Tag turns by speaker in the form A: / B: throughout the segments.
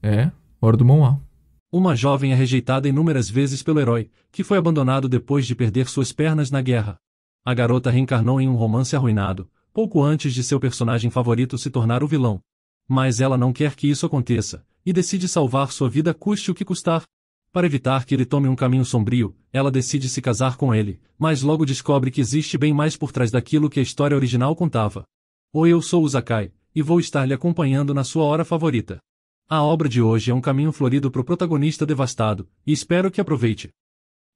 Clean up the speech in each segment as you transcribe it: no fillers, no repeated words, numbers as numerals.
A: É, hora do Moá.
B: Uma jovem é rejeitada inúmeras vezes pelo herói, que foi abandonado depois de perder suas pernas na guerra. A garota reencarnou em um romance arruinado, pouco antes de seu personagem favorito se tornar o vilão. Mas ela não quer que isso aconteça, e decide salvar sua vida custe o que custar. Para evitar que ele tome um caminho sombrio, ela decide se casar com ele, mas logo descobre que existe bem mais por trás daquilo que a história original contava. Oi, eu sou o Zakai, e vou estar lhe acompanhando na sua hora favorita. A obra de hoje é um caminho florido para o protagonista devastado, e espero que aproveite.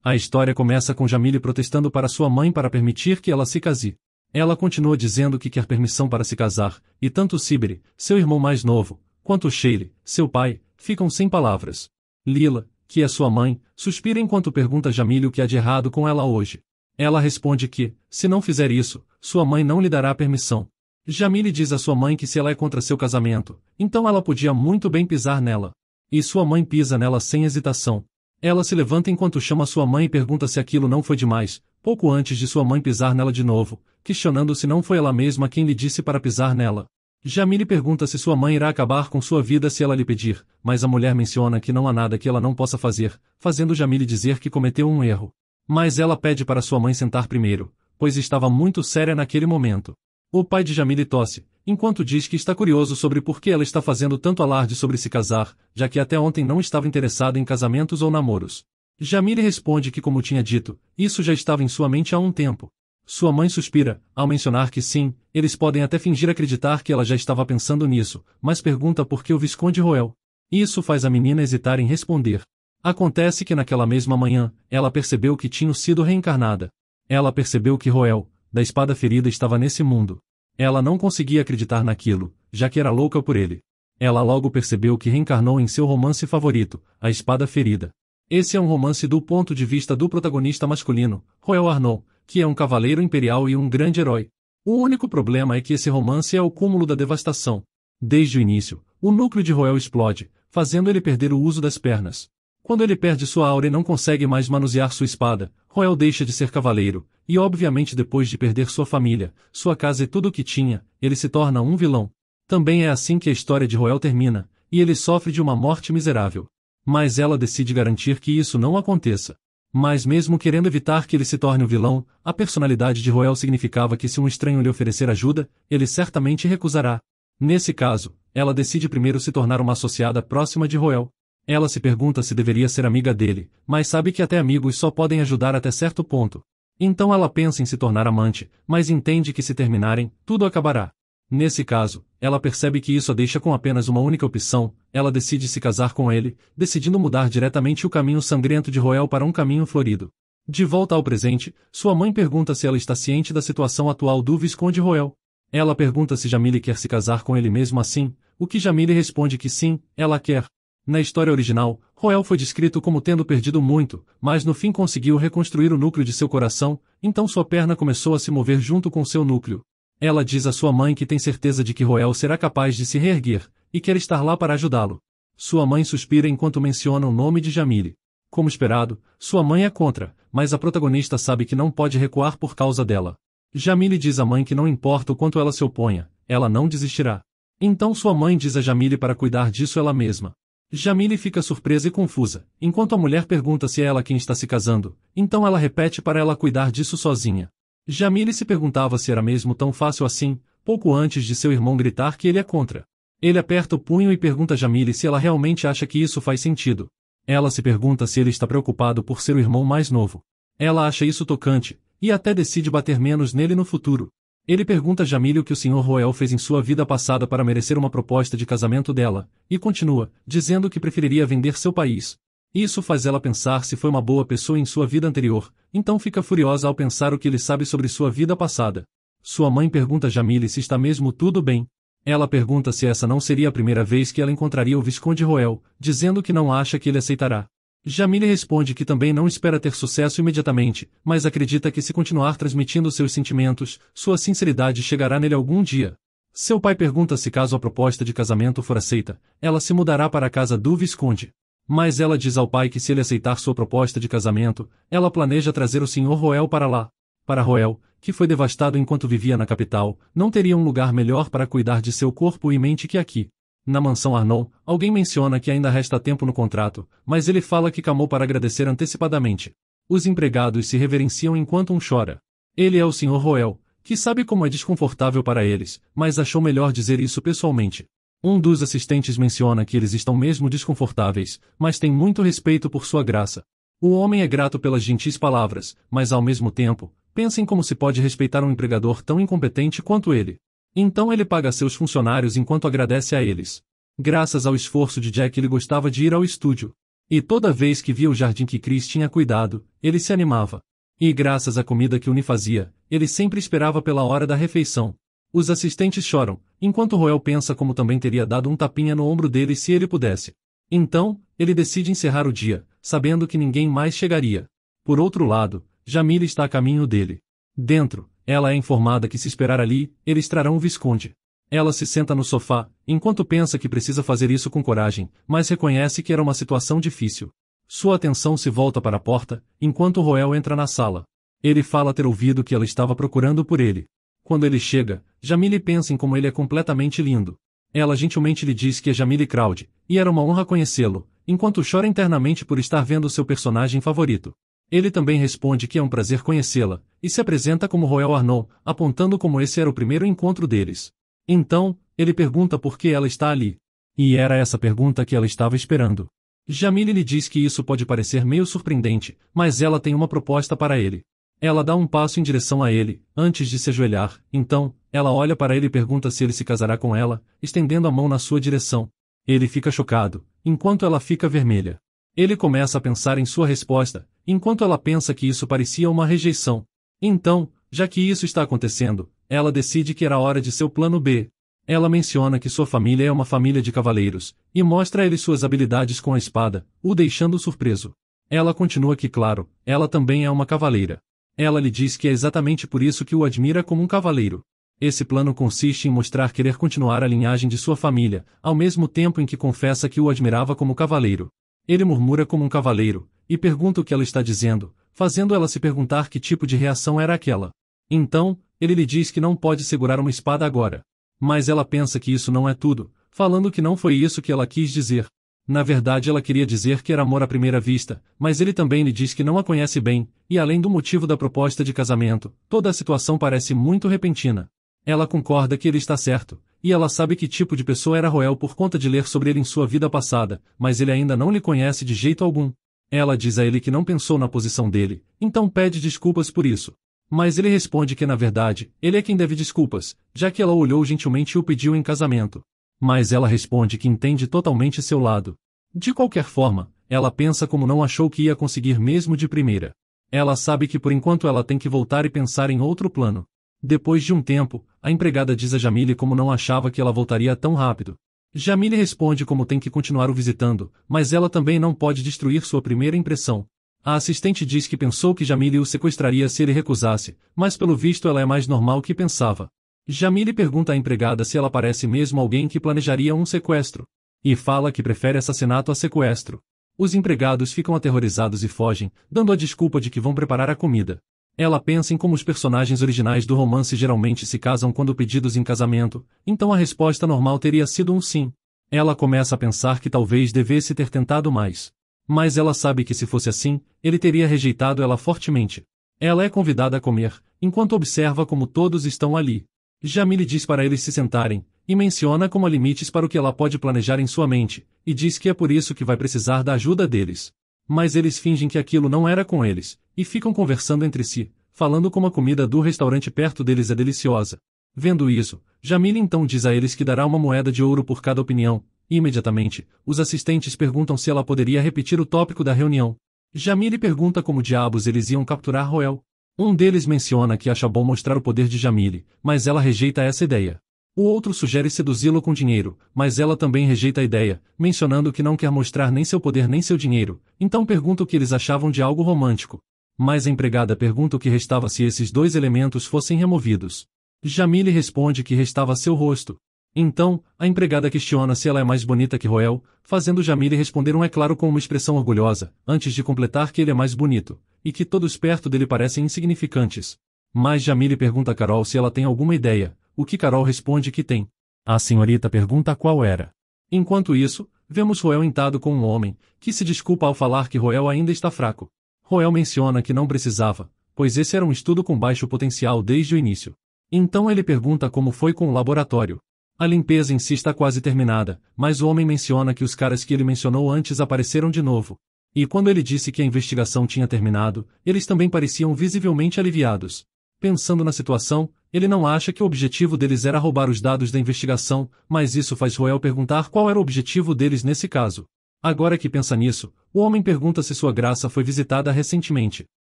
B: A história começa com Jamile protestando para sua mãe para permitir que ela se case. Ela continua dizendo que quer permissão para se casar, e tanto Sibiri, seu irmão mais novo, quanto Sheili, seu pai, ficam sem palavras. Lila, que é sua mãe, suspira enquanto pergunta a Jamile o que há de errado com ela hoje. Ela responde que, se não fizer isso, sua mãe não lhe dará permissão. Jamile diz à sua mãe que se ela é contra seu casamento, então ela podia muito bem pisar nela. E sua mãe pisa nela sem hesitação. Ela se levanta enquanto chama sua mãe e pergunta se aquilo não foi demais, pouco antes de sua mãe pisar nela de novo, questionando se não foi ela mesma quem lhe disse para pisar nela. Jamile pergunta se sua mãe irá acabar com sua vida se ela lhe pedir, mas a mulher menciona que não há nada que ela não possa fazer, fazendo Jamile dizer que cometeu um erro. Mas ela pede para sua mãe sentar primeiro, pois estava muito séria naquele momento. O pai de Jamile tosse, enquanto diz que está curioso sobre por que ela está fazendo tanto alarde sobre se casar, já que até ontem não estava interessada em casamentos ou namoros. Jamile responde que, como tinha dito, isso já estava em sua mente há um tempo. Sua mãe suspira, ao mencionar que sim, eles podem até fingir acreditar que ela já estava pensando nisso, mas pergunta por que o Visconde Roel. Isso faz a menina hesitar em responder. Acontece que naquela mesma manhã, ela percebeu que tinha sido reencarnada. Ela percebeu que Roel, da espada ferida, estava nesse mundo. Ela não conseguia acreditar naquilo, já que era louca por ele. Ela logo percebeu que reencarnou em seu romance favorito, A Espada Ferida. Esse é um romance do ponto de vista do protagonista masculino, Roel Arnoux, que é um cavaleiro imperial e um grande herói. O único problema é que esse romance é o cúmulo da devastação. Desde o início, o núcleo de Roel explode, fazendo ele perder o uso das pernas. Quando ele perde sua aura e não consegue mais manusear sua espada, Roel deixa de ser cavaleiro, e obviamente depois de perder sua família, sua casa e tudo o que tinha, ele se torna um vilão. Também é assim que a história de Roel termina, e ele sofre de uma morte miserável. Mas ela decide garantir que isso não aconteça. Mas mesmo querendo evitar que ele se torne um vilão, a personalidade de Roel significava que se um estranho lhe oferecer ajuda, ele certamente recusará. Nesse caso, ela decide primeiro se tornar uma associada próxima de Roel. Ela se pergunta se deveria ser amiga dele, mas sabe que até amigos só podem ajudar até certo ponto. Então ela pensa em se tornar amante, mas entende que se terminarem, tudo acabará. Nesse caso, ela percebe que isso a deixa com apenas uma única opção, ela decide se casar com ele, decidindo mudar diretamente o caminho sangrento de Roel para um caminho florido. De volta ao presente, sua mãe pergunta se ela está ciente da situação atual do Visconde Roel. Ela pergunta se Jamile quer se casar com ele mesmo assim, o que Jamile responde que sim, ela quer. Na história original, Roel foi descrito como tendo perdido muito, mas no fim conseguiu reconstruir o núcleo de seu coração, então sua perna começou a se mover junto com seu núcleo. Ela diz à sua mãe que tem certeza de que Roel será capaz de se reerguer, e quer estar lá para ajudá-lo. Sua mãe suspira enquanto menciona o nome de Jamile. Como esperado, sua mãe é contra, mas a protagonista sabe que não pode recuar por causa dela. Jamile diz à mãe que não importa o quanto ela se oponha, ela não desistirá. Então sua mãe diz a Jamile para cuidar disso ela mesma. Jamile fica surpresa e confusa, enquanto a mulher pergunta se é ela quem está se casando, então ela repete para ela cuidar disso sozinha. Jamile se perguntava se era mesmo tão fácil assim, pouco antes de seu irmão gritar que ele é contra. Ele aperta o punho e pergunta a Jamile se ela realmente acha que isso faz sentido. Ela se pergunta se ele está preocupado por ser o irmão mais novo. Ela acha isso tocante, e até decide bater menos nele no futuro. Ele pergunta a Jamile o que o Sr. Roel fez em sua vida passada para merecer uma proposta de casamento dela, e continua, dizendo que preferiria vender seu país. Isso faz ela pensar se foi uma boa pessoa em sua vida anterior, então fica furiosa ao pensar o que ele sabe sobre sua vida passada. Sua mãe pergunta a Jamile se está mesmo tudo bem. Ela pergunta se essa não seria a primeira vez que ela encontraria o Visconde Roel, dizendo que não acha que ele aceitará. Jamile responde que também não espera ter sucesso imediatamente, mas acredita que se continuar transmitindo seus sentimentos, sua sinceridade chegará nele algum dia. Seu pai pergunta se caso a proposta de casamento for aceita, ela se mudará para a casa do Visconde. Mas ela diz ao pai que se ele aceitar sua proposta de casamento, ela planeja trazer o Sr. Roel para lá. Para Roel, que foi devastado enquanto vivia na capital, não teria um lugar melhor para cuidar de seu corpo e mente que aqui. Na mansão Arnold, alguém menciona que ainda resta tempo no contrato, mas ele fala que camou para agradecer antecipadamente. Os empregados se reverenciam enquanto um chora. Ele é o Sr. Roel, que sabe como é desconfortável para eles, mas achou melhor dizer isso pessoalmente. Um dos assistentes menciona que eles estão mesmo desconfortáveis, mas tem muito respeito por sua graça. O homem é grato pelas gentis palavras, mas ao mesmo tempo, pensa em como se pode respeitar um empregador tão incompetente quanto ele. Então ele paga seus funcionários enquanto agradece a eles. Graças ao esforço de Jack, ele gostava de ir ao estúdio. E toda vez que via o jardim que Chris tinha cuidado, ele se animava. E graças à comida que Uni fazia, ele sempre esperava pela hora da refeição. Os assistentes choram, enquanto Roel pensa como também teria dado um tapinha no ombro dele se ele pudesse. Então, ele decide encerrar o dia, sabendo que ninguém mais chegaria. Por outro lado, Jamila está a caminho dele. Dentro, ela é informada que se esperar ali, eles trarão o Visconde. Ela se senta no sofá, enquanto pensa que precisa fazer isso com coragem, mas reconhece que era uma situação difícil. Sua atenção se volta para a porta, enquanto Roel entra na sala. Ele fala ter ouvido que ela estava procurando por ele. Quando ele chega, Jamile pensa em como ele é completamente lindo. Ela gentilmente lhe diz que é Jamile Crowd, e era uma honra conhecê-lo, enquanto chora internamente por estar vendo seu personagem favorito. Ele também responde que é um prazer conhecê-la, e se apresenta como Roel Arnold, apontando como esse era o primeiro encontro deles. Então, ele pergunta por que ela está ali. E era essa pergunta que ela estava esperando. Jamile lhe diz que isso pode parecer meio surpreendente, mas ela tem uma proposta para ele. Ela dá um passo em direção a ele, antes de se ajoelhar, então, ela olha para ele e pergunta se ele se casará com ela, estendendo a mão na sua direção. Ele fica chocado, enquanto ela fica vermelha. Ele começa a pensar em sua resposta, enquanto ela pensa que isso parecia uma rejeição. Então, já que isso está acontecendo, ela decide que era hora de seu plano B. Ela menciona que sua família é uma família de cavaleiros, e mostra a ele suas habilidades com a espada, o deixando surpreso. Ela continua que, claro, ela também é uma cavaleira. Ela lhe diz que é exatamente por isso que o admira como um cavaleiro. Esse plano consiste em mostrar querer continuar a linhagem de sua família, ao mesmo tempo em que confessa que o admirava como cavaleiro. Ele murmura como um cavaleiro, e pergunta o que ela está dizendo, fazendo ela se perguntar que tipo de reação era aquela. Então, ele lhe diz que não pode segurar uma espada agora. Mas ela pensa que isso não é tudo, falando que não foi isso que ela quis dizer. Na verdade, ela queria dizer que era amor à primeira vista, mas ele também lhe diz que não a conhece bem, e além do motivo da proposta de casamento, toda a situação parece muito repentina. Ela concorda que ele está certo, e ela sabe que tipo de pessoa era Roel por conta de ler sobre ele em sua vida passada, mas ele ainda não lhe conhece de jeito algum. Ela diz a ele que não pensou na posição dele, então pede desculpas por isso. Mas ele responde que na verdade, ele é quem deve desculpas, já que ela olhou gentilmente e o pediu em casamento. Mas ela responde que entende totalmente seu lado. De qualquer forma, ela pensa como não achou que ia conseguir mesmo de primeira. Ela sabe que por enquanto ela tem que voltar e pensar em outro plano. Depois de um tempo, a empregada diz a Jamile como não achava que ela voltaria tão rápido. Jamile responde como tem que continuar o visitando, mas ela também não pode destruir sua primeira impressão. A assistente diz que pensou que Jamile o sequestraria se ele recusasse, mas pelo visto ela é mais normal que pensava. Jamile pergunta à empregada se ela parece mesmo alguém que planejaria um sequestro. E fala que prefere assassinato a sequestro. Os empregados ficam aterrorizados e fogem, dando a desculpa de que vão preparar a comida. Ela pensa em como os personagens originais do romance geralmente se casam quando pedidos em casamento, então a resposta normal teria sido um sim. Ela começa a pensar que talvez devesse ter tentado mais. Mas ela sabe que se fosse assim, ele teria rejeitado ela fortemente. Ela é convidada a comer, enquanto observa como todos estão ali. Jamile diz para eles se sentarem, e menciona como há limites para o que ela pode planejar em sua mente, e diz que é por isso que vai precisar da ajuda deles. Mas eles fingem que aquilo não era com eles, e ficam conversando entre si, falando como a comida do restaurante perto deles é deliciosa. Vendo isso, Jamile então diz a eles que dará uma moeda de ouro por cada opinião, e imediatamente, os assistentes perguntam se ela poderia repetir o tópico da reunião. Jamile pergunta como diabos eles iam capturar Roel. Um deles menciona que acha bom mostrar o poder de Jamile, mas ela rejeita essa ideia. O outro sugere seduzi-lo com dinheiro, mas ela também rejeita a ideia, mencionando que não quer mostrar nem seu poder nem seu dinheiro, então pergunta o que eles achavam de algo romântico. Mas a empregada pergunta o que restava se esses dois elementos fossem removidos. Jamile responde que restava seu rosto. Então, a empregada questiona se ela é mais bonita que Roel, fazendo Jamile responder um é claro com uma expressão orgulhosa, antes de completar que ele é mais bonito, e que todos perto dele parecem insignificantes. Mas Jamile pergunta a Carol se ela tem alguma ideia, o que Carol responde que tem. A senhorita pergunta qual era. Enquanto isso, vemos Roel irritado com um homem, que se desculpa ao falar que Roel ainda está fraco. Roel menciona que não precisava, pois esse era um estudo com baixo potencial desde o início. Então ele pergunta como foi com o laboratório. A limpeza em si está quase terminada, mas o homem menciona que os caras que ele mencionou antes apareceram de novo. E quando ele disse que a investigação tinha terminado, eles também pareciam visivelmente aliviados. Pensando na situação, ele não acha que o objetivo deles era roubar os dados da investigação, mas isso faz Roel perguntar qual era o objetivo deles nesse caso. Agora que pensa nisso, o homem pergunta se sua graça foi visitada recentemente.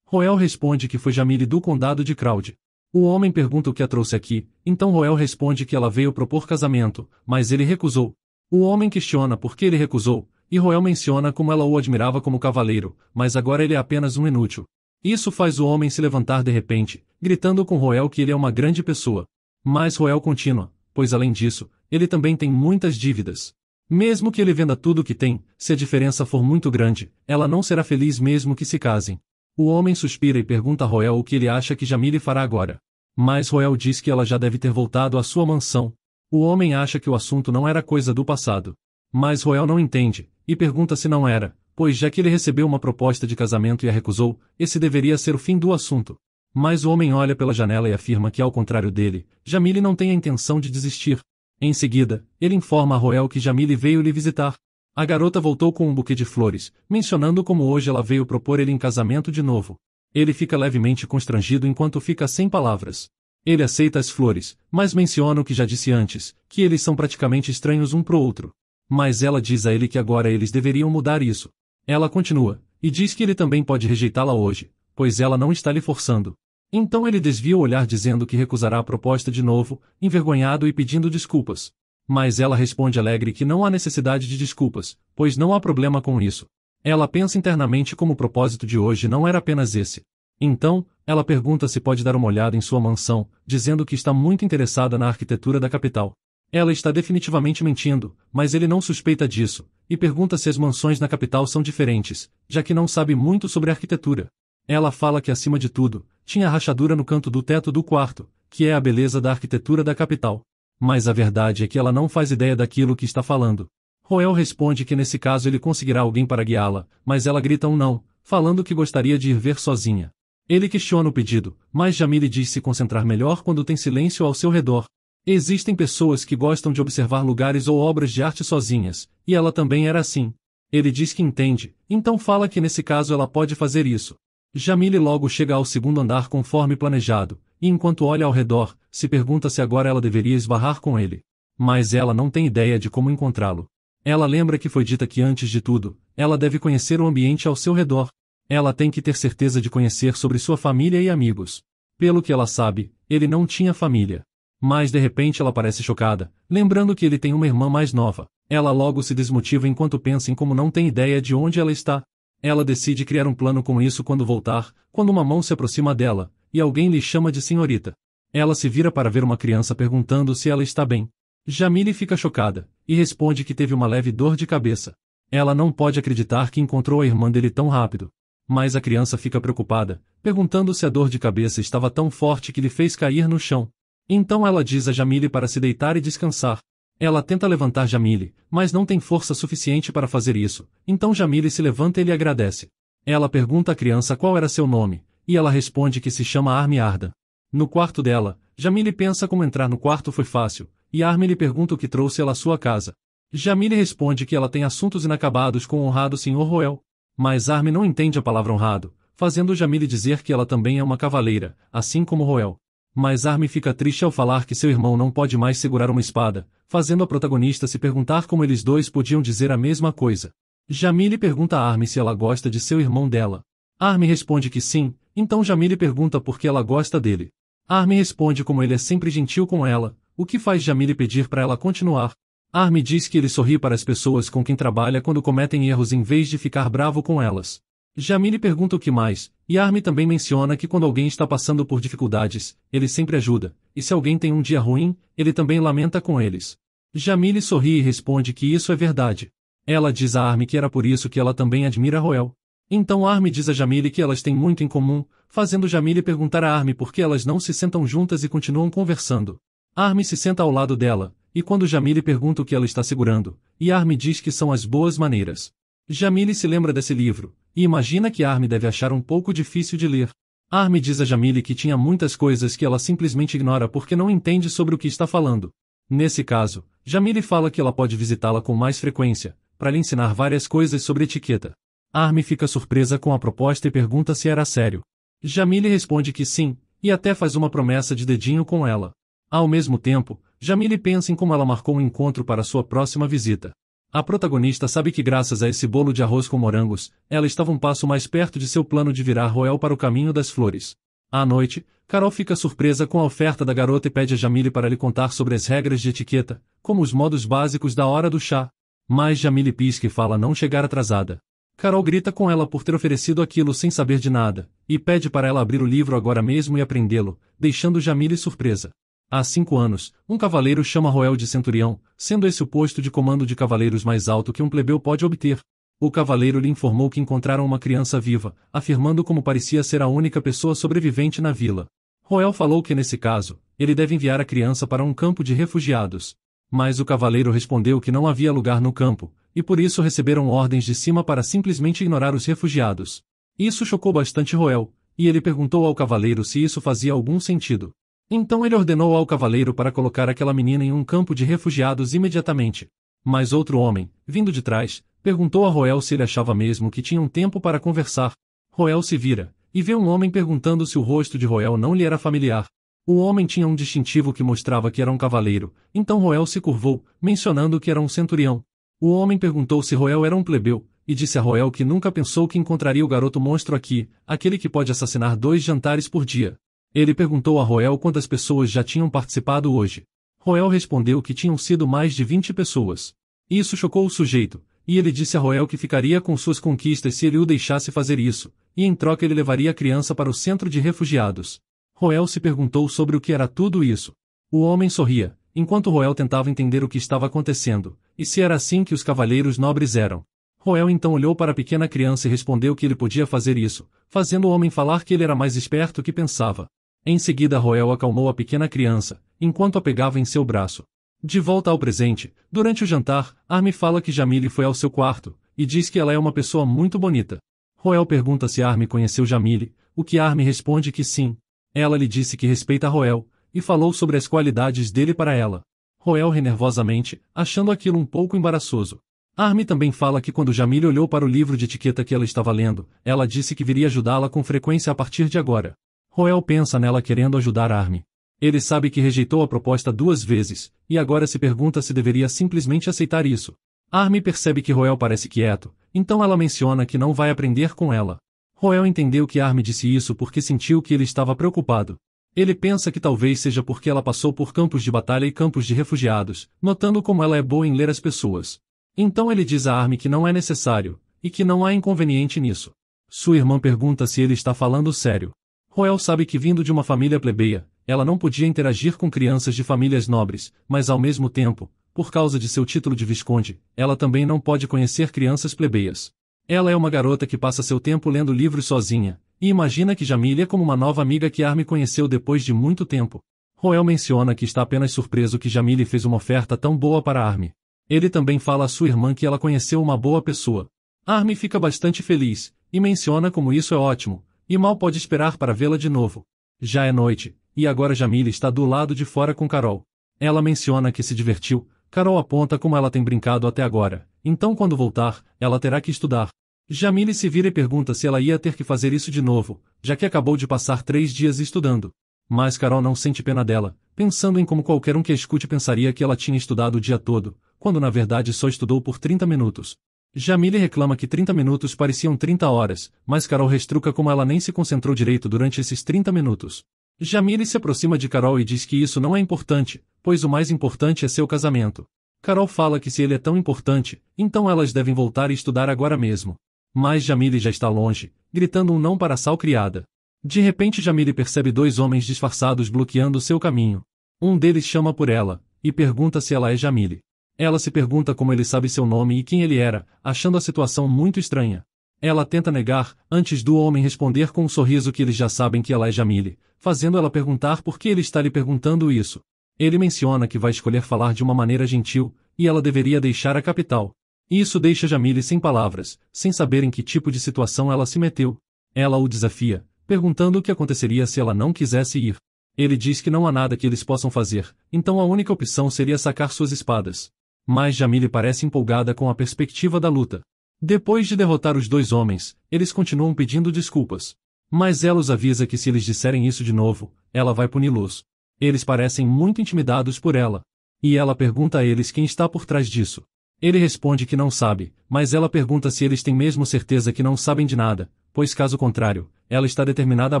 B: Roel responde que foi Jamile do condado de Crowd. O homem pergunta o que a trouxe aqui, então Roel responde que ela veio propor casamento, mas ele recusou. O homem questiona por que ele recusou, e Roel menciona como ela o admirava como cavaleiro, mas agora ele é apenas um inútil. Isso faz o homem se levantar de repente, gritando com Roel que ele é uma grande pessoa. Mas Roel continua, pois além disso, ele também tem muitas dívidas. Mesmo que ele venda tudo o que tem, se a diferença for muito grande, ela não será feliz mesmo que se casem. O homem suspira e pergunta a Roel o que ele acha que Jamile fará agora. Mas Roel diz que ela já deve ter voltado à sua mansão. O homem acha que o assunto não era coisa do passado. Mas Roel não entende, e pergunta se não era, pois já que ele recebeu uma proposta de casamento e a recusou, esse deveria ser o fim do assunto. Mas o homem olha pela janela e afirma que ao contrário dele, Jamile não tem a intenção de desistir. Em seguida, ele informa a Roel que Jamile veio lhe visitar. A garota voltou com um buquê de flores, mencionando como hoje ela veio propor ele em casamento de novo. Ele fica levemente constrangido enquanto fica sem palavras. Ele aceita as flores, mas menciona o que já disse antes, que eles são praticamente estranhos um pro outro. Mas ela diz a ele que agora eles deveriam mudar isso. Ela continua, e diz que ele também pode rejeitá-la hoje, pois ela não está lhe forçando. Então ele desvia o olhar dizendo que recusará a proposta de novo, envergonhado e pedindo desculpas. Mas ela responde alegre que não há necessidade de desculpas, pois não há problema com isso. Ela pensa internamente como o propósito de hoje não era apenas esse. Então, ela pergunta se pode dar uma olhada em sua mansão, dizendo que está muito interessada na arquitetura da capital. Ela está definitivamente mentindo, mas ele não suspeita disso, e pergunta se as mansões na capital são diferentes, já que não sabe muito sobre arquitetura. Ela fala que acima de tudo, tinha rachadura no canto do teto do quarto, que é a beleza da arquitetura da capital. Mas a verdade é que ela não faz ideia daquilo que está falando. Roel responde que nesse caso ele conseguirá alguém para guiá-la, mas ela grita um não, falando que gostaria de ir ver sozinha. Ele questiona o pedido, mas Jamile diz se concentrar melhor quando tem silêncio ao seu redor. Existem pessoas que gostam de observar lugares ou obras de arte sozinhas, e ela também era assim. Ele diz que entende, então fala que nesse caso ela pode fazer isso. Jamile logo chega ao segundo andar conforme planejado, e enquanto olha ao redor, se pergunta se agora ela deveria esbarrar com ele. Mas ela não tem ideia de como encontrá-lo. Ela lembra que foi dita que antes de tudo, ela deve conhecer o ambiente ao seu redor. Ela tem que ter certeza de conhecer sobre sua família e amigos. Pelo que ela sabe, ele não tinha família. Mas de repente ela parece chocada, lembrando que ele tem uma irmã mais nova. Ela logo se desmotiva enquanto pensa em como não tem ideia de onde ela está. Ela decide criar um plano com isso quando voltar, quando uma mão se aproxima dela, e alguém lhe chama de senhorita. Ela se vira para ver uma criança perguntando se ela está bem. Jamile fica chocada, e responde que teve uma leve dor de cabeça. Ela não pode acreditar que encontrou a irmã dele tão rápido. Mas a criança fica preocupada, perguntando se a dor de cabeça estava tão forte que lhe fez cair no chão. Então ela diz a Jamile para se deitar e descansar. Ela tenta levantar Jamile, mas não tem força suficiente para fazer isso, então Jamile se levanta e lhe agradece. Ela pergunta à criança qual era seu nome, e ela responde que se chama Armi Arda. No quarto dela, Jamile pensa como entrar no quarto foi fácil, e Armi lhe pergunta o que trouxe ela à sua casa. Jamile responde que ela tem assuntos inacabados com o honrado Sr. Roel. Mas Armi não entende a palavra honrado, fazendo Jamile dizer que ela também é uma cavaleira, assim como Roel. Mas Armi fica triste ao falar que seu irmão não pode mais segurar uma espada, fazendo a protagonista se perguntar como eles dois podiam dizer a mesma coisa. Jamile pergunta a Armi se ela gosta de seu irmão dela. Armi responde que sim, então Jamile pergunta por que ela gosta dele. Armi responde como ele é sempre gentil com ela, o que faz Jamile pedir para ela continuar. Armi diz que ele sorri para as pessoas com quem trabalha quando cometem erros em vez de ficar bravo com elas. Jamile pergunta o que mais, e Armi também menciona que quando alguém está passando por dificuldades, ele sempre ajuda, e se alguém tem um dia ruim, ele também lamenta com eles. Jamile sorri e responde que isso é verdade. Ela diz a Armi que era por isso que ela também admira Roel. Então Armi diz a Jamile que elas têm muito em comum, fazendo Jamile perguntar a Armi por que elas não se sentam juntas e continuam conversando. Armi se senta ao lado dela, e quando Jamile pergunta o que ela está segurando, e Army diz que são as boas maneiras. Jamile se lembra desse livro, e imagina que Army deve achar um pouco difícil de ler. Army diz a Jamile que tinha muitas coisas que ela simplesmente ignora porque não entende sobre o que está falando. Nesse caso, Jamile fala que ela pode visitá-la com mais frequência, para lhe ensinar várias coisas sobre etiqueta. Army fica surpresa com a proposta e pergunta se era sério. Jamile responde que sim, e até faz uma promessa de dedinho com ela. Ao mesmo tempo, Jamile pensa em como ela marcou um encontro para sua próxima visita. A protagonista sabe que graças a esse bolo de arroz com morangos, ela estava um passo mais perto de seu plano de virar Roel para o caminho das flores. À noite, Carol fica surpresa com a oferta da garota e pede a Jamile para lhe contar sobre as regras de etiqueta, como os modos básicos da hora do chá. Mas Jamile pisca e fala não chegar atrasada. Carol grita com ela por ter oferecido aquilo sem saber de nada, e pede para ela abrir o livro agora mesmo e aprendê-lo, deixando Jamile surpresa. Há 5 anos, um cavaleiro chama Roel de centurião, sendo esse o posto de comando de cavaleiros mais alto que um plebeu pode obter. O cavaleiro lhe informou que encontraram uma criança viva, afirmando como parecia ser a única pessoa sobrevivente na vila. Roel falou que nesse caso, ele deve enviar a criança para um campo de refugiados. Mas o cavaleiro respondeu que não havia lugar no campo, e por isso receberam ordens de cima para simplesmente ignorar os refugiados. Isso chocou bastante Roel, e ele perguntou ao cavaleiro se isso fazia algum sentido. Então ele ordenou ao cavaleiro para colocar aquela menina em um campo de refugiados imediatamente. Mas outro homem, vindo de trás, perguntou a Roel se ele achava mesmo que tinham tempo para conversar. Roel se vira, e vê um homem perguntando se o rosto de Roel não lhe era familiar. O homem tinha um distintivo que mostrava que era um cavaleiro, então Roel se curvou, mencionando que era um centurião. O homem perguntou se Roel era um plebeu, e disse a Roel que nunca pensou que encontraria o garoto monstro aqui, aquele que pode assassinar 2 jantares por dia. Ele perguntou a Roel quantas pessoas já tinham participado hoje. Roel respondeu que tinham sido mais de 20 pessoas. Isso chocou o sujeito, e ele disse a Roel que ficaria com suas conquistas se ele o deixasse fazer isso, e em troca ele levaria a criança para o centro de refugiados. Roel se perguntou sobre o que era tudo isso. O homem sorria, enquanto Roel tentava entender o que estava acontecendo, e se era assim que os cavaleiros nobres eram. Roel então olhou para a pequena criança e respondeu que ele podia fazer isso, fazendo o homem falar que ele era mais esperto que pensava. Em seguida Roel acalmou a pequena criança, enquanto a pegava em seu braço. De volta ao presente, durante o jantar, Army fala que Jamile foi ao seu quarto, e diz que ela é uma pessoa muito bonita. Roel pergunta se Army conheceu Jamile, o que Army responde que sim. Ela lhe disse que respeita Roel, e falou sobre as qualidades dele para ela. Roel ri nervosamente, achando aquilo um pouco embaraçoso. Army também fala que quando Jamile olhou para o livro de etiqueta que ela estava lendo, ela disse que viria ajudá-la com frequência a partir de agora. Roel pensa nela querendo ajudar Army. Ele sabe que rejeitou a proposta 2 vezes, e agora se pergunta se deveria simplesmente aceitar isso. Army percebe que Roel parece quieto, então ela menciona que não vai aprender com ela. Roel entendeu que Army disse isso porque sentiu que ele estava preocupado. Ele pensa que talvez seja porque ela passou por campos de batalha e campos de refugiados, notando como ela é boa em ler as pessoas. Então ele diz a Army que não é necessário, e que não há inconveniente nisso. Sua irmã pergunta se ele está falando sério. Roel sabe que vindo de uma família plebeia, ela não podia interagir com crianças de famílias nobres, mas ao mesmo tempo, por causa de seu título de visconde, ela também não pode conhecer crianças plebeias. Ela é uma garota que passa seu tempo lendo livros sozinha, e imagina que Jamile é como uma nova amiga que Army conheceu depois de muito tempo. Roel menciona que está apenas surpreso que Jamile fez uma oferta tão boa para Army. Ele também fala à sua irmã que ela conheceu uma boa pessoa. Army fica bastante feliz, e menciona como isso é ótimo, e mal pode esperar para vê-la de novo. Já é noite, e agora Jamile está do lado de fora com Carol. Ela menciona que se divertiu, Carol aponta como ela tem brincado até agora, então quando voltar, ela terá que estudar. Jamile se vira e pergunta se ela ia ter que fazer isso de novo, já que acabou de passar 3 dias estudando. Mas Carol não sente pena dela, pensando em como qualquer um que a escute pensaria que ela tinha estudado o dia todo, quando na verdade só estudou por 30 minutos. Jamile reclama que 30 minutos pareciam 30 horas, mas Carol restruca como ela nem se concentrou direito durante esses 30 minutos. Jamile se aproxima de Carol e diz que isso não é importante, pois o mais importante é seu casamento. Carol fala que se ele é tão importante, então elas devem voltar e estudar agora mesmo. Mas Jamile já está longe, gritando um não para a salcriada. De repente Jamile percebe 2 homens disfarçados bloqueando seu caminho. Um deles chama por ela, e pergunta se ela é Jamile. Ela se pergunta como ele sabe seu nome e quem ele era, achando a situação muito estranha. Ela tenta negar, antes do homem responder com um sorriso que eles já sabem que ela é Jamile, fazendo ela perguntar por que ele está lhe perguntando isso. Ele menciona que vai escolher falar de uma maneira gentil, e ela deveria deixar a capital. Isso deixa Jamile sem palavras, sem saber em que tipo de situação ela se meteu. Ela o desafia, perguntando o que aconteceria se ela não quisesse ir. Ele diz que não há nada que eles possam fazer, então a única opção seria sacar suas espadas. Mas Jamile parece empolgada com a perspectiva da luta. Depois de derrotar os dois homens, eles continuam pedindo desculpas. Mas ela os avisa que se eles disserem isso de novo, ela vai puni-los. Eles parecem muito intimidados por ela. E ela pergunta a eles quem está por trás disso. Ele responde que não sabe, mas ela pergunta se eles têm mesmo certeza que não sabem de nada, pois caso contrário, ela está determinada a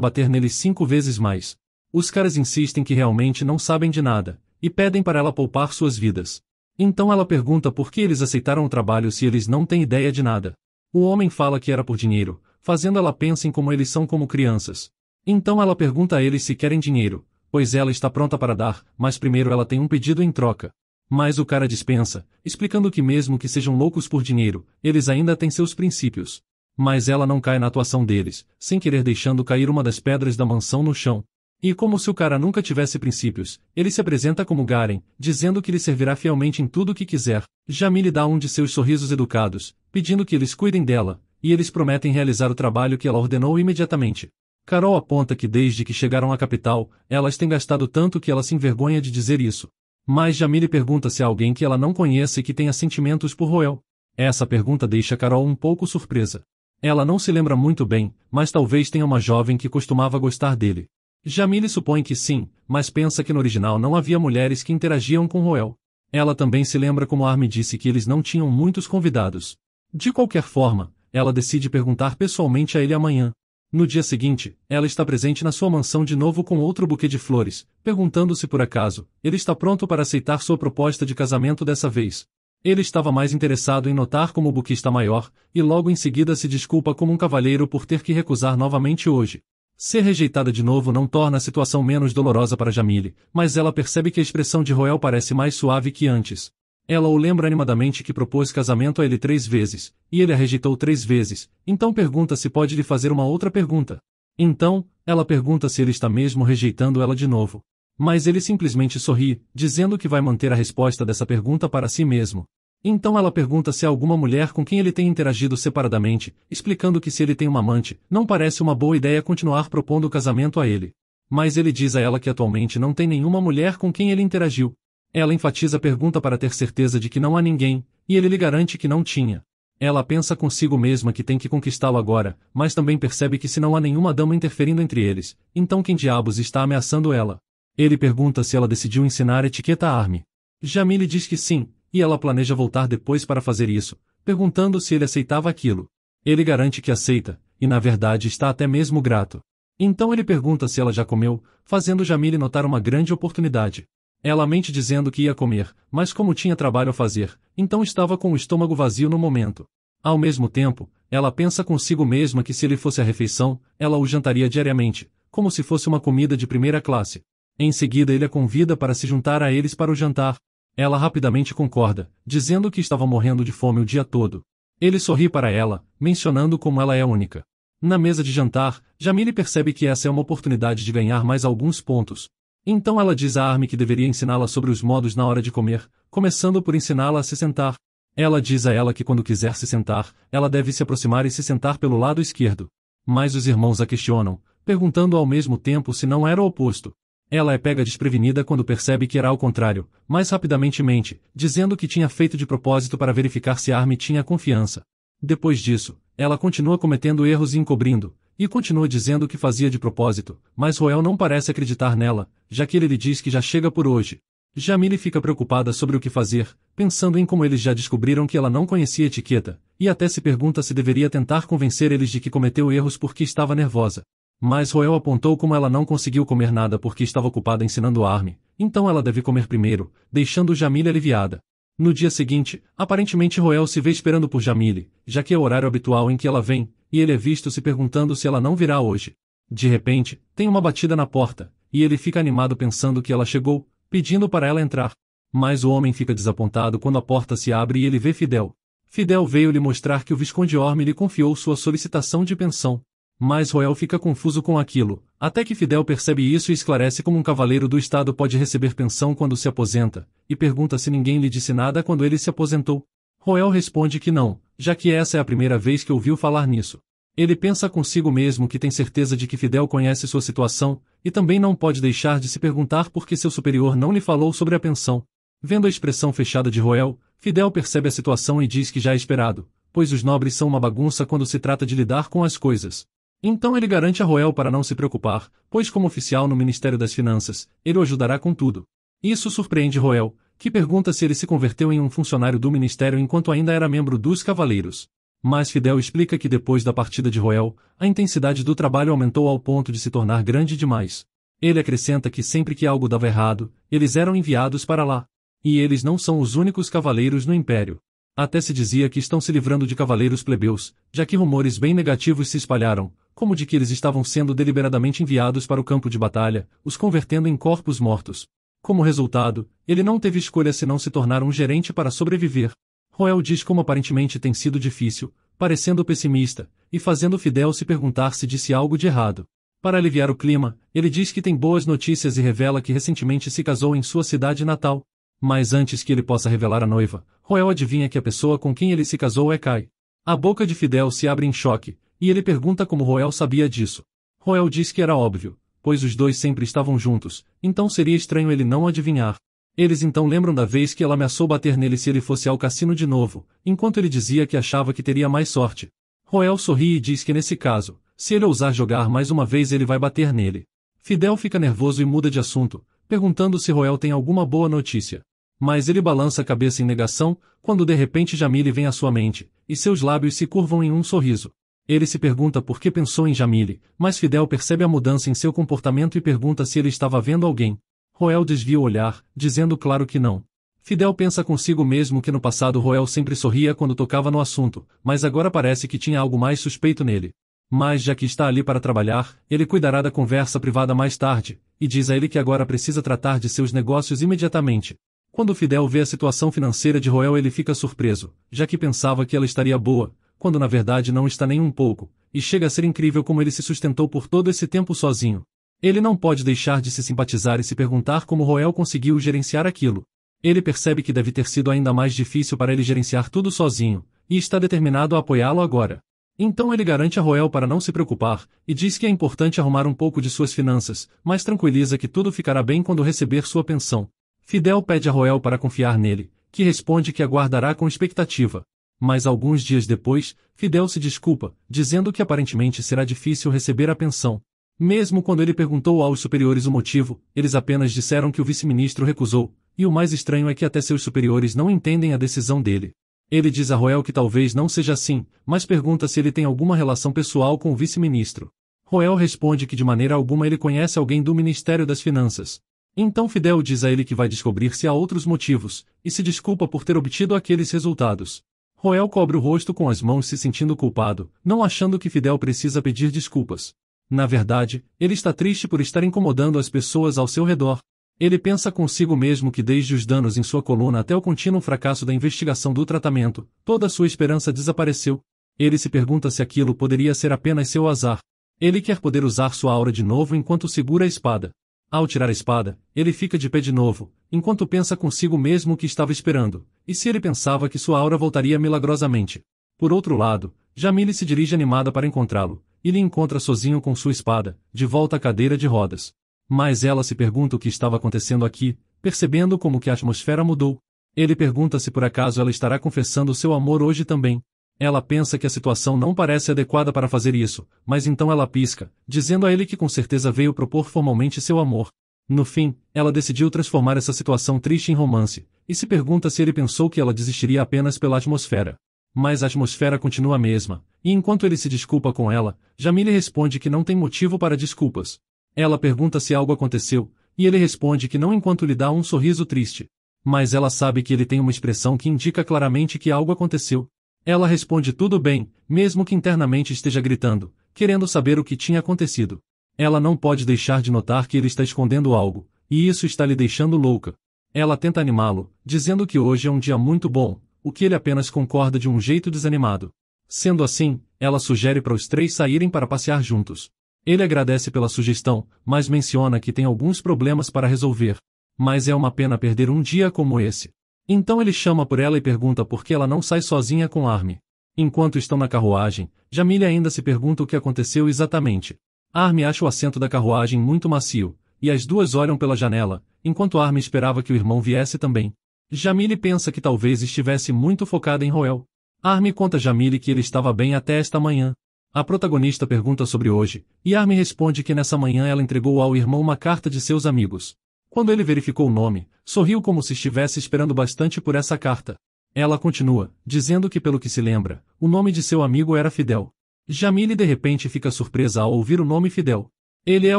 B: bater neles 5 vezes mais. Os caras insistem que realmente não sabem de nada, e pedem para ela poupar suas vidas. Então ela pergunta por que eles aceitaram o trabalho se eles não têm ideia de nada. O homem fala que era por dinheiro, fazendo ela pensar em como eles são como crianças. Então ela pergunta a eles se querem dinheiro, pois ela está pronta para dar, mas primeiro ela tem um pedido em troca. Mas o cara dispensa, explicando que mesmo que sejam loucos por dinheiro, eles ainda têm seus princípios. Mas ela não cai na atuação deles, sem querer deixando cair uma das pedras da mansão no chão. E como se o cara nunca tivesse princípios, ele se apresenta como Garen, dizendo que lhe servirá fielmente em tudo o que quiser. Jamile dá um de seus sorrisos educados, pedindo que eles cuidem dela, e eles prometem realizar o trabalho que ela ordenou imediatamente. Carol aponta que desde que chegaram à capital, elas têm gastado tanto que ela se envergonha de dizer isso. Mas Jamile pergunta se há alguém que ela não conhece e que tenha sentimentos por Roel. Essa pergunta deixa Carol um pouco surpresa. Ela não se lembra muito bem, mas talvez tenha uma jovem que costumava gostar dele. Jamile supõe que sim, mas pensa que no original não havia mulheres que interagiam com Roel. Ela também se lembra como Armin disse que eles não tinham muitos convidados. De qualquer forma, ela decide perguntar pessoalmente a ele amanhã. No dia seguinte, ela está presente na sua mansão de novo com outro buquê de flores, perguntando se por acaso, ele está pronto para aceitar sua proposta de casamento dessa vez. Ele estava mais interessado em notar como o buquê está maior, e logo em seguida se desculpa como um cavalheiro por ter que recusar novamente hoje. Ser rejeitada de novo não torna a situação menos dolorosa para Jamile, mas ela percebe que a expressão de Roel parece mais suave que antes. Ela o lembra animadamente que propôs casamento a ele 3 vezes, e ele a rejeitou 3 vezes, então pergunta se pode lhe fazer uma outra pergunta. Então, ela pergunta se ele está mesmo rejeitando ela de novo. Mas ele simplesmente sorri, dizendo que vai manter a resposta dessa pergunta para si mesmo. Então ela pergunta se há alguma mulher com quem ele tem interagido separadamente, explicando que se ele tem uma amante, não parece uma boa ideia continuar propondo o casamento a ele. Mas ele diz a ela que atualmente não tem nenhuma mulher com quem ele interagiu. Ela enfatiza a pergunta para ter certeza de que não há ninguém, e ele lhe garante que não tinha. Ela pensa consigo mesma que tem que conquistá-lo agora, mas também percebe que se não há nenhuma dama interferindo entre eles, então quem diabos está ameaçando ela? Ele pergunta se ela decidiu ensinar etiqueta a Armin. Jamile diz que sim, e ela planeja voltar depois para fazer isso, perguntando se ele aceitava aquilo. Ele garante que aceita, e na verdade está até mesmo grato. Então ele pergunta se ela já comeu, fazendo Jamile notar uma grande oportunidade. Ela mente dizendo que ia comer, mas como tinha trabalho a fazer, então estava com o estômago vazio no momento. Ao mesmo tempo, ela pensa consigo mesma que se ele fosse a refeição, ela o jantaria diariamente, como se fosse uma comida de primeira classe. Em seguida ele a convida para se juntar a eles para o jantar. Ela rapidamente concorda, dizendo que estava morrendo de fome o dia todo. Ele sorri para ela, mencionando como ela é única. Na mesa de jantar, Jamile percebe que essa é uma oportunidade de ganhar mais alguns pontos. Então ela diz a Armin que deveria ensiná-la sobre os modos na hora de comer, começando por ensiná-la a se sentar. Ela diz a ela que quando quiser se sentar, ela deve se aproximar e se sentar pelo lado esquerdo. Mas os irmãos a questionam, perguntando ao mesmo tempo se não era o oposto. Ela é pega desprevenida quando percebe que era ao contrário, mas rapidamente mente, dizendo que tinha feito de propósito para verificar se Armin tinha confiança. Depois disso, ela continua cometendo erros e encobrindo, e continua dizendo que fazia de propósito, mas Roel não parece acreditar nela, já que ele lhe diz que já chega por hoje. Jamile fica preocupada sobre o que fazer, pensando em como eles já descobriram que ela não conhecia etiqueta, e até se pergunta se deveria tentar convencer eles de que cometeu erros porque estava nervosa. Mas Roel apontou como ela não conseguiu comer nada porque estava ocupada ensinando Armin, então ela deve comer primeiro, deixando Jamile aliviada. No dia seguinte, aparentemente Roel se vê esperando por Jamile, já que é o horário habitual em que ela vem, e ele é visto se perguntando se ela não virá hoje. De repente, tem uma batida na porta, e ele fica animado pensando que ela chegou, pedindo para ela entrar. Mas o homem fica desapontado quando a porta se abre e ele vê Fidel. Fidel veio lhe mostrar que o Visconde Orme lhe confiou sua solicitação de pensão. Mas Roel fica confuso com aquilo, até que Fidel percebe isso e esclarece como um cavaleiro do Estado pode receber pensão quando se aposenta, e pergunta se ninguém lhe disse nada quando ele se aposentou. Roel responde que não, já que essa é a primeira vez que ouviu falar nisso. Ele pensa consigo mesmo que tem certeza de que Fidel conhece sua situação, e também não pode deixar de se perguntar por que seu superior não lhe falou sobre a pensão. Vendo a expressão fechada de Roel, Fidel percebe a situação e diz que já é esperado, pois os nobres são uma bagunça quando se trata de lidar com as coisas. Então ele garante a Roel para não se preocupar, pois como oficial no Ministério das Finanças, ele o ajudará com tudo. Isso surpreende Roel, que pergunta se ele se converteu em um funcionário do Ministério enquanto ainda era membro dos Cavaleiros. Mas Fidel explica que depois da partida de Roel, a intensidade do trabalho aumentou ao ponto de se tornar grande demais. Ele acrescenta que sempre que algo dava errado, eles eram enviados para lá. E eles não são os únicos cavaleiros no Império. Até se dizia que estão se livrando de cavaleiros plebeus, já que rumores bem negativos se espalharam, como de que eles estavam sendo deliberadamente enviados para o campo de batalha, os convertendo em corpos mortos. Como resultado, ele não teve escolha senão se tornar um gerente para sobreviver. Roel diz como aparentemente tem sido difícil, parecendo pessimista, e fazendo Fidel se perguntar se disse algo de errado. Para aliviar o clima, ele diz que tem boas notícias e revela que recentemente se casou em sua cidade natal. Mas antes que ele possa revelar a noiva, Roel adivinha que a pessoa com quem ele se casou é Kai. A boca de Fidel se abre em choque, e ele pergunta como Roel sabia disso. Roel diz que era óbvio, pois os dois sempre estavam juntos, então seria estranho ele não adivinhar. Eles então lembram da vez que ela ameaçou bater nele se ele fosse ao cassino de novo, enquanto ele dizia que achava que teria mais sorte. Roel sorri e diz que nesse caso, se ele ousar jogar mais uma vez ele vai bater nele. Fidel fica nervoso e muda de assunto, perguntando se Roel tem alguma boa notícia. Mas ele balança a cabeça em negação, quando de repente Jamile vem à sua mente, e seus lábios se curvam em um sorriso. Ele se pergunta por que pensou em Jamile, mas Fidel percebe a mudança em seu comportamento e pergunta se ele estava vendo alguém. Roel desvia o olhar, dizendo claro que não. Fidel pensa consigo mesmo que no passado Roel sempre sorria quando tocava no assunto, mas agora parece que tinha algo mais suspeito nele. Mas já que está ali para trabalhar, ele cuidará da conversa privada mais tarde, e diz a ele que agora precisa tratar de seus negócios imediatamente. Quando Fidel vê a situação financeira de Roel ele fica surpreso, já que pensava que ela estaria boa, quando na verdade não está nem um pouco, e chega a ser incrível como ele se sustentou por todo esse tempo sozinho. Ele não pode deixar de se simpatizar e se perguntar como Roel conseguiu gerenciar aquilo. Ele percebe que deve ter sido ainda mais difícil para ele gerenciar tudo sozinho, e está determinado a apoiá-lo agora. Então ele garante a Roel para não se preocupar, e diz que é importante arrumar um pouco de suas finanças, mas tranquiliza que tudo ficará bem quando receber sua pensão. Fidel pede a Roel para confiar nele, que responde que aguardará com expectativa. Mas alguns dias depois, Fidel se desculpa, dizendo que aparentemente será difícil receber a pensão. Mesmo quando ele perguntou aos superiores o motivo, eles apenas disseram que o vice-ministro recusou, e o mais estranho é que até seus superiores não entendem a decisão dele. Ele diz a Roel que talvez não seja assim, mas pergunta se ele tem alguma relação pessoal com o vice-ministro. Roel responde que de maneira alguma ele conhece alguém do Ministério das Finanças. Então Fidel diz a ele que vai descobrir se há outros motivos, e se desculpa por ter obtido aqueles resultados. Roel cobre o rosto com as mãos se sentindo culpado, não achando que Fidel precisa pedir desculpas. Na verdade, ele está triste por estar incomodando as pessoas ao seu redor. Ele pensa consigo mesmo que desde os danos em sua coluna até o contínuo fracasso da investigação do tratamento, toda sua esperança desapareceu. Ele se pergunta se aquilo poderia ser apenas seu azar. Ele quer poder usar sua aura de novo enquanto segura a espada. Ao tirar a espada, ele fica de pé de novo, enquanto pensa consigo mesmo o que estava esperando, e se ele pensava que sua aura voltaria milagrosamente. Por outro lado, Jamile se dirige animada para encontrá-lo, e lhe encontra sozinho com sua espada, de volta à cadeira de rodas. Mas ela se pergunta o que estava acontecendo aqui, percebendo como que a atmosfera mudou. Ele pergunta se por acaso ela estará confessando seu amor hoje também. Ela pensa que a situação não parece adequada para fazer isso, mas então ela pisca, dizendo a ele que com certeza veio propor formalmente seu amor. No fim, ela decidiu transformar essa situação triste em romance, e se pergunta se ele pensou que ela desistiria apenas pela atmosfera. Mas a atmosfera continua a mesma, e enquanto ele se desculpa com ela, Jamile responde que não tem motivo para desculpas. Ela pergunta se algo aconteceu, e ele responde que não enquanto lhe dá um sorriso triste. Mas ela sabe que ele tem uma expressão que indica claramente que algo aconteceu. Ela responde tudo bem, mesmo que internamente esteja gritando, querendo saber o que tinha acontecido. Ela não pode deixar de notar que ele está escondendo algo, e isso está lhe deixando louca. Ela tenta animá-lo, dizendo que hoje é um dia muito bom, o que ele apenas concorda de um jeito desanimado. Sendo assim, Ela sugere para os três saírem para passear juntos. Ele agradece pela sugestão, mas menciona que tem alguns problemas para resolver. Mas é uma pena perder um dia como esse. Então ele chama por ela e pergunta por que ela não sai sozinha com Army. Enquanto estão na carruagem, Jamile ainda se pergunta o que aconteceu exatamente. Army acha o assento da carruagem muito macio, e as duas olham pela janela, enquanto Army esperava que o irmão viesse também. Jamile pensa que talvez estivesse muito focada em Roel. Army conta a Jamile que ele estava bem até esta manhã. A protagonista pergunta sobre hoje, e Army responde que nessa manhã ela entregou ao irmão uma carta de seus amigos. Quando ele verificou o nome, sorriu como se estivesse esperando bastante por essa carta. Ela continua, dizendo que pelo que se lembra, o nome de seu amigo era Fidel. Jamile de repente fica surpresa ao ouvir o nome Fidel. Ele é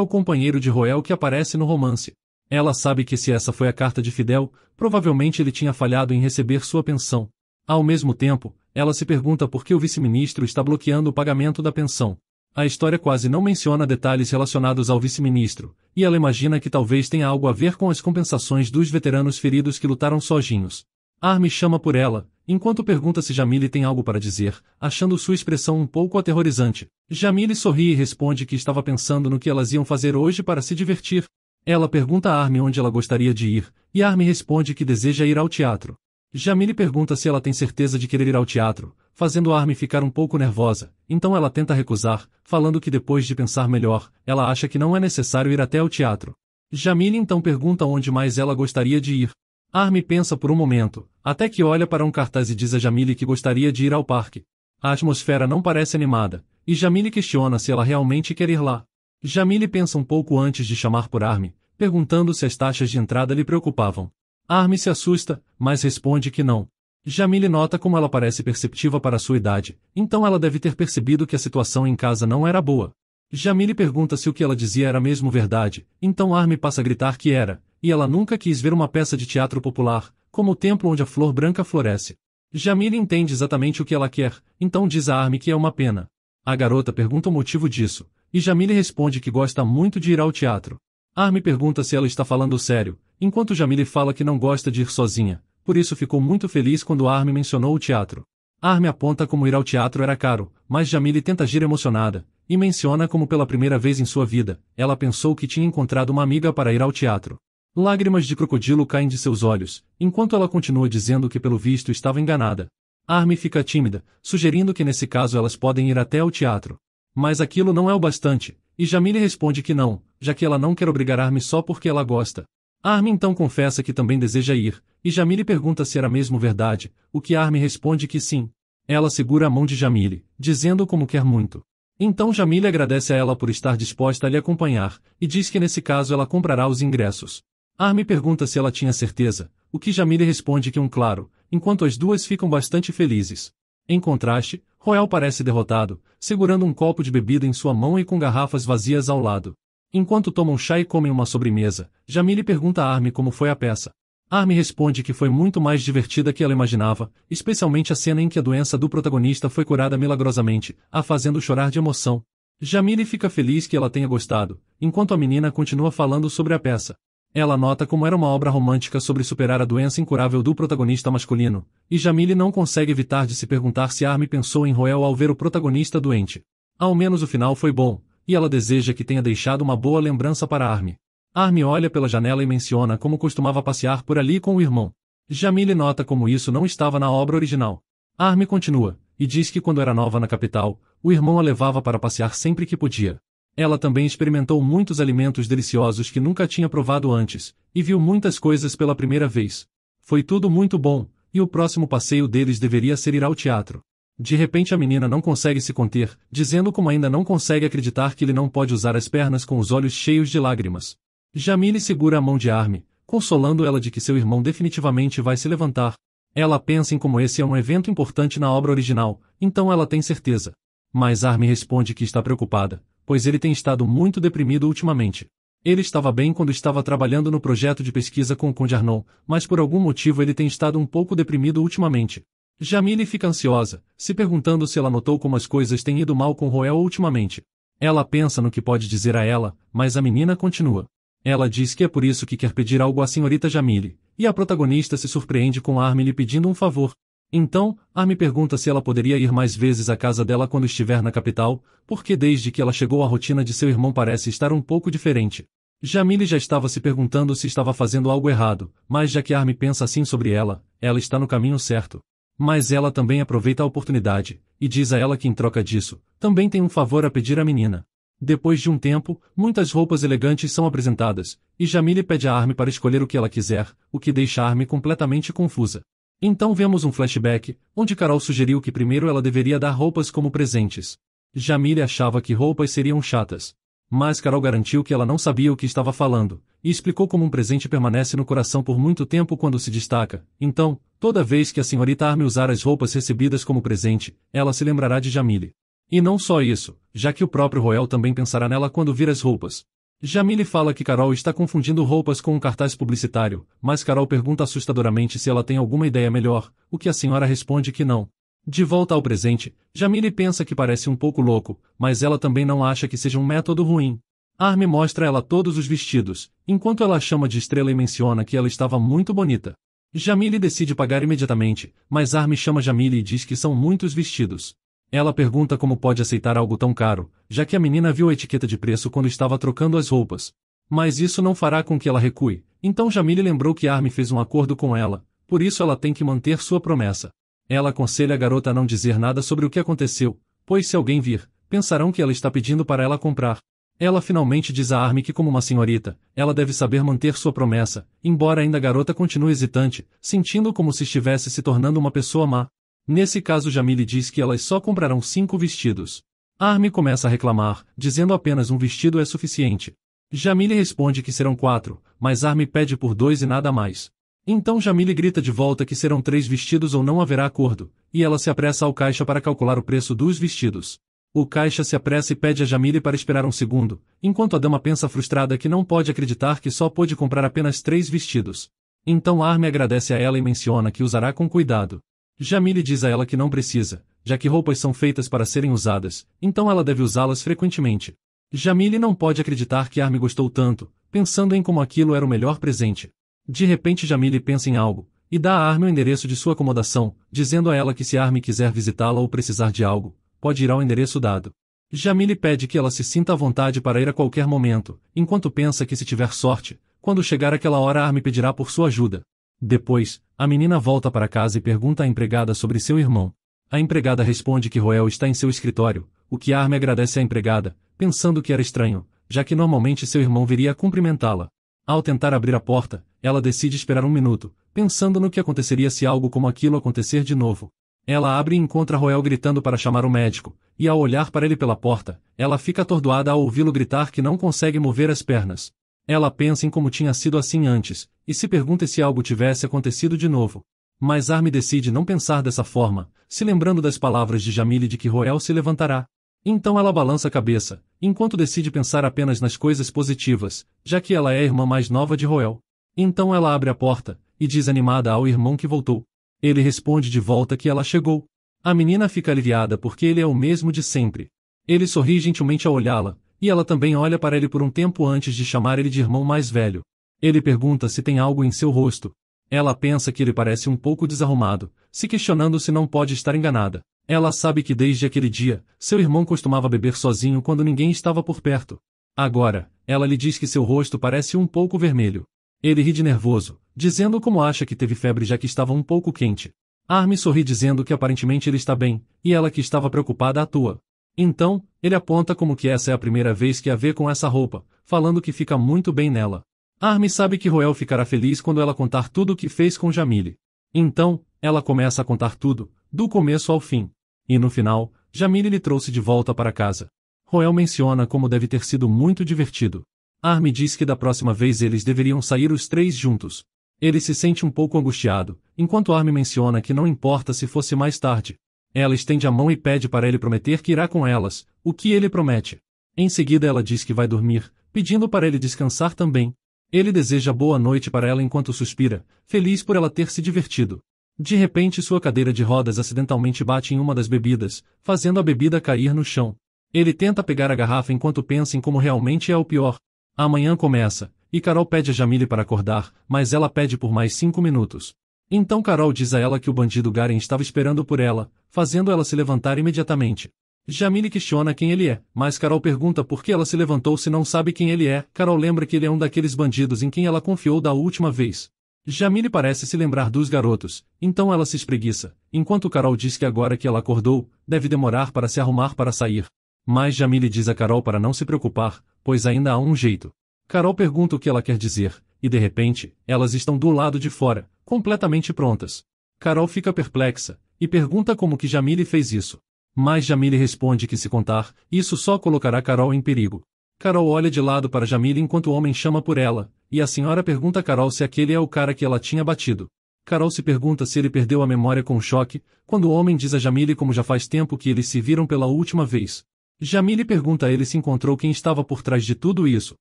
B: o companheiro de Roel que aparece no romance. Ela sabe que se essa foi a carta de Fidel, provavelmente ele tinha falhado em receber sua pensão. Ao mesmo tempo, ela se pergunta por que o vice-ministro está bloqueando o pagamento da pensão. A história quase não menciona detalhes relacionados ao vice-ministro, e ela imagina que talvez tenha algo a ver com as compensações dos veteranos feridos que lutaram sozinhos. Army chama por ela, enquanto pergunta se Jamile tem algo para dizer, achando sua expressão um pouco aterrorizante. Jamile sorri e responde que estava pensando no que elas iam fazer hoje para se divertir. Ela pergunta a Army onde ela gostaria de ir, e Army responde que deseja ir ao teatro. Jamile pergunta se ela tem certeza de querer ir ao teatro, fazendo Army ficar um pouco nervosa, então ela tenta recusar, falando que depois de pensar melhor, ela acha que não é necessário ir até o teatro. Jamile então pergunta onde mais ela gostaria de ir. Army pensa por um momento, até que olha para um cartaz e diz a Jamile que gostaria de ir ao parque. A atmosfera não parece animada, e Jamile questiona se ela realmente quer ir lá. Jamile pensa um pouco antes de chamar por Army, perguntando se as taxas de entrada lhe preocupavam. Army se assusta, mas responde que não. Jamile nota como ela parece perceptiva para sua idade, então ela deve ter percebido que a situação em casa não era boa. Jamile pergunta se o que ela dizia era mesmo verdade, então Army passa a gritar que era, e ela nunca quis ver uma peça de teatro popular, como o templo onde a flor branca floresce. Jamile entende exatamente o que ela quer, então diz a Army que é uma pena. A garota pergunta o motivo disso, e Jamile responde que gosta muito de ir ao teatro. Army pergunta se ela está falando sério, enquanto Jamile fala que não gosta de ir sozinha, por isso ficou muito feliz quando Army mencionou o teatro. Army aponta como ir ao teatro era caro, mas Jamile tenta agir emocionada, e menciona como pela primeira vez em sua vida, ela pensou que tinha encontrado uma amiga para ir ao teatro. Lágrimas de crocodilo caem de seus olhos, enquanto ela continua dizendo que pelo visto estava enganada. Army fica tímida, sugerindo que nesse caso elas podem ir até o teatro. Mas aquilo não é o bastante, e Jamile responde que não, já que ela não quer obrigar Army só porque ela gosta. Army então confessa que também deseja ir, e Jamile pergunta se era mesmo verdade, o que Army responde que sim. Ela segura a mão de Jamile, dizendo como quer muito. Então Jamile agradece a ela por estar disposta a lhe acompanhar, e diz que nesse caso ela comprará os ingressos. Army pergunta se ela tinha certeza, o que Jamile responde que claro, enquanto as duas ficam bastante felizes. Em contraste, Roel parece derrotado, segurando um copo de bebida em sua mão e com garrafas vazias ao lado. Enquanto tomam chá e comem uma sobremesa, Jamile pergunta a Army como foi a peça. Army responde que foi muito mais divertida que ela imaginava, especialmente a cena em que a doença do protagonista foi curada milagrosamente, a fazendo chorar de emoção. Jamile fica feliz que ela tenha gostado, enquanto a menina continua falando sobre a peça. Ela nota como era uma obra romântica sobre superar a doença incurável do protagonista masculino, e Jamile não consegue evitar de se perguntar se Army pensou em Roel ao ver o protagonista doente. Ao menos o final foi bom, e ela deseja que tenha deixado uma boa lembrança para Army. Army olha pela janela e menciona como costumava passear por ali com o irmão. Jamile nota como isso não estava na obra original. Army continua, e diz que quando era nova na capital, o irmão a levava para passear sempre que podia. Ela também experimentou muitos alimentos deliciosos que nunca tinha provado antes, e viu muitas coisas pela primeira vez. Foi tudo muito bom, e o próximo passeio deles deveria ser ir ao teatro. De repente a menina não consegue se conter, dizendo como ainda não consegue acreditar que ele não pode usar as pernas com os olhos cheios de lágrimas. Jamile segura a mão de Army, consolando ela de que seu irmão definitivamente vai se levantar. Ela pensa em como esse é um evento importante na obra original, então ela tem certeza. Mas Army responde que está preocupada, pois ele tem estado muito deprimido ultimamente. Ele estava bem quando estava trabalhando no projeto de pesquisa com o Conde Arnon, mas por algum motivo ele tem estado um pouco deprimido ultimamente. Jamile fica ansiosa, se perguntando se ela notou como as coisas têm ido mal com Roel ultimamente. Ela pensa no que pode dizer a ela, mas a menina continua. Ela diz que é por isso que quer pedir algo à senhorita Jamile, e a protagonista se surpreende com Army lhe pedindo um favor. Então, Armin pergunta se ela poderia ir mais vezes à casa dela quando estiver na capital, porque desde que ela chegou a rotina de seu irmão parece estar um pouco diferente. Jamile já estava se perguntando se estava fazendo algo errado, mas já que Armin pensa assim sobre ela, ela está no caminho certo. Mas ela também aproveita a oportunidade, e diz a ela que em troca disso, também tem um favor a pedir à menina. Depois de um tempo, muitas roupas elegantes são apresentadas, e Jamile pede a Armin para escolher o que ela quiser, o que deixa Armin completamente confusa. Então vemos um flashback, onde Carol sugeriu que primeiro ela deveria dar roupas como presentes. Jamile achava que roupas seriam chatas. Mas Carol garantiu que ela não sabia o que estava falando, e explicou como um presente permanece no coração por muito tempo quando se destaca. Então, toda vez que a senhorita Armin usar as roupas recebidas como presente, ela se lembrará de Jamile. E não só isso, já que o próprio Roel também pensará nela quando vir as roupas. Jamile fala que Carol está confundindo roupas com um cartaz publicitário, mas Carol pergunta assustadoramente se ela tem alguma ideia melhor, o que a senhora responde que não. De volta ao presente, Jamile pensa que parece um pouco louco, mas ela também não acha que seja um método ruim. Armin mostra a ela todos os vestidos, enquanto ela a chama de estrela e menciona que ela estava muito bonita. Jamile decide pagar imediatamente, mas Armin chama Jamile e diz que são muitos vestidos. Ela pergunta como pode aceitar algo tão caro, já que a menina viu a etiqueta de preço quando estava trocando as roupas. Mas isso não fará com que ela recue, então Jamile lembrou que Armin fez um acordo com ela, por isso ela tem que manter sua promessa. Ela aconselha a garota a não dizer nada sobre o que aconteceu, pois se alguém vir, pensarão que ela está pedindo para ela comprar. Ela finalmente diz a Armin que como uma senhorita, ela deve saber manter sua promessa, embora ainda a garota continue hesitante, sentindo como se estivesse se tornando uma pessoa má. Nesse caso Jamile diz que elas só comprarão 5 vestidos. Armin começa a reclamar, dizendo apenas um vestido é suficiente. Jamile responde que serão 4, mas Armin pede por 2 e nada mais. Então Jamile grita de volta que serão 3 vestidos ou não haverá acordo, e ela se apressa ao caixa para calcular o preço dos vestidos. O caixa se apressa e pede a Jamile para esperar um segundo, enquanto a dama pensa frustrada que não pode acreditar que só pôde comprar apenas 3 vestidos. Então Armin agradece a ela e menciona que usará com cuidado. Jamile diz a ela que não precisa, já que roupas são feitas para serem usadas, então ela deve usá-las frequentemente. Jamile não pode acreditar que Armin gostou tanto, pensando em como aquilo era o melhor presente. De repente Jamile pensa em algo, e dá a Armin o endereço de sua acomodação, dizendo a ela que se Armin quiser visitá-la ou precisar de algo, pode ir ao endereço dado. Jamile pede que ela se sinta à vontade para ir a qualquer momento, enquanto pensa que se tiver sorte, quando chegar aquela hora Armin pedirá por sua ajuda. Depois, a menina volta para casa e pergunta à empregada sobre seu irmão. A empregada responde que Roel está em seu escritório, o que Armin agradece à empregada, pensando que era estranho, já que normalmente seu irmão viria a cumprimentá-la. Ao tentar abrir a porta, ela decide esperar um minuto, pensando no que aconteceria se algo como aquilo acontecer de novo. Ela abre e encontra Roel gritando para chamar o médico, e ao olhar para ele pela porta, ela fica atordoada ao ouvi-lo gritar que não consegue mover as pernas. Ela pensa em como tinha sido assim antes, e se pergunta se algo tivesse acontecido de novo. Mas Armin decide não pensar dessa forma, se lembrando das palavras de Jamile de que Roel se levantará. Então ela balança a cabeça, enquanto decide pensar apenas nas coisas positivas, já que ela é a irmã mais nova de Roel. Então ela abre a porta, e diz animada ao irmão que voltou. Ele responde de volta que ela chegou. A menina fica aliviada porque ele é o mesmo de sempre. Ele sorri gentilmente ao olhá-la, e ela também olha para ele por um tempo antes de chamar ele de irmão mais velho. Ele pergunta se tem algo em seu rosto. Ela pensa que ele parece um pouco desarrumado, se questionando se não pode estar enganada. Ela sabe que desde aquele dia, seu irmão costumava beber sozinho quando ninguém estava por perto. Agora, ela lhe diz que seu rosto parece um pouco vermelho. Ele ri de nervoso, dizendo como acha que teve febre já que estava um pouco quente. Armin sorri dizendo que aparentemente ele está bem, e ela que estava preocupada atua. Então, ele aponta como que essa é a primeira vez que a vê com essa roupa, falando que fica muito bem nela. Armin sabe que Roel ficará feliz quando ela contar tudo o que fez com Jamile. Então, ela começa a contar tudo, do começo ao fim. E no final, Jamile lhe trouxe de volta para casa. Roel menciona como deve ter sido muito divertido. Armin diz que da próxima vez eles deveriam sair os 3 juntos. Ele se sente um pouco angustiado, enquanto Armin menciona que não importa se fosse mais tarde. Ela estende a mão e pede para ele prometer que irá com elas, o que ele promete. Em seguida ela diz que vai dormir, pedindo para ele descansar também. Ele deseja boa noite para ela enquanto suspira, feliz por ela ter se divertido. De repente sua cadeira de rodas acidentalmente bate em uma das bebidas, fazendo a bebida cair no chão. Ele tenta pegar a garrafa enquanto pensa em como realmente é o pior. A manhã começa, e Carol pede a Jamile para acordar, mas ela pede por mais 5 minutos. Então Carol diz a ela que o bandido Garen estava esperando por ela, fazendo ela se levantar imediatamente. Jamile questiona quem ele é, mas Carol pergunta por que ela se levantou se não sabe quem ele é. Carol lembra que ele é um daqueles bandidos em quem ela confiou da última vez. Jamile parece se lembrar dos garotos, então ela se espreguiça, enquanto Carol diz que agora que ela acordou, deve demorar para se arrumar para sair. Mas Jamile diz a Carol para não se preocupar, pois ainda há um jeito. Carol pergunta o que ela quer dizer, e de repente, elas estão do lado de fora, completamente prontas. Carol fica perplexa, e pergunta como que Jamile fez isso. Mas Jamile responde que se contar, isso só colocará Carol em perigo. Carol olha de lado para Jamile enquanto o homem chama por ela, e a senhora pergunta a Carol se aquele é o cara que ela tinha batido. Carol se pergunta se ele perdeu a memória com o choque, quando o homem diz a Jamile como já faz tempo que eles se viram pela última vez. Jamile pergunta a ele se encontrou quem estava por trás de tudo isso.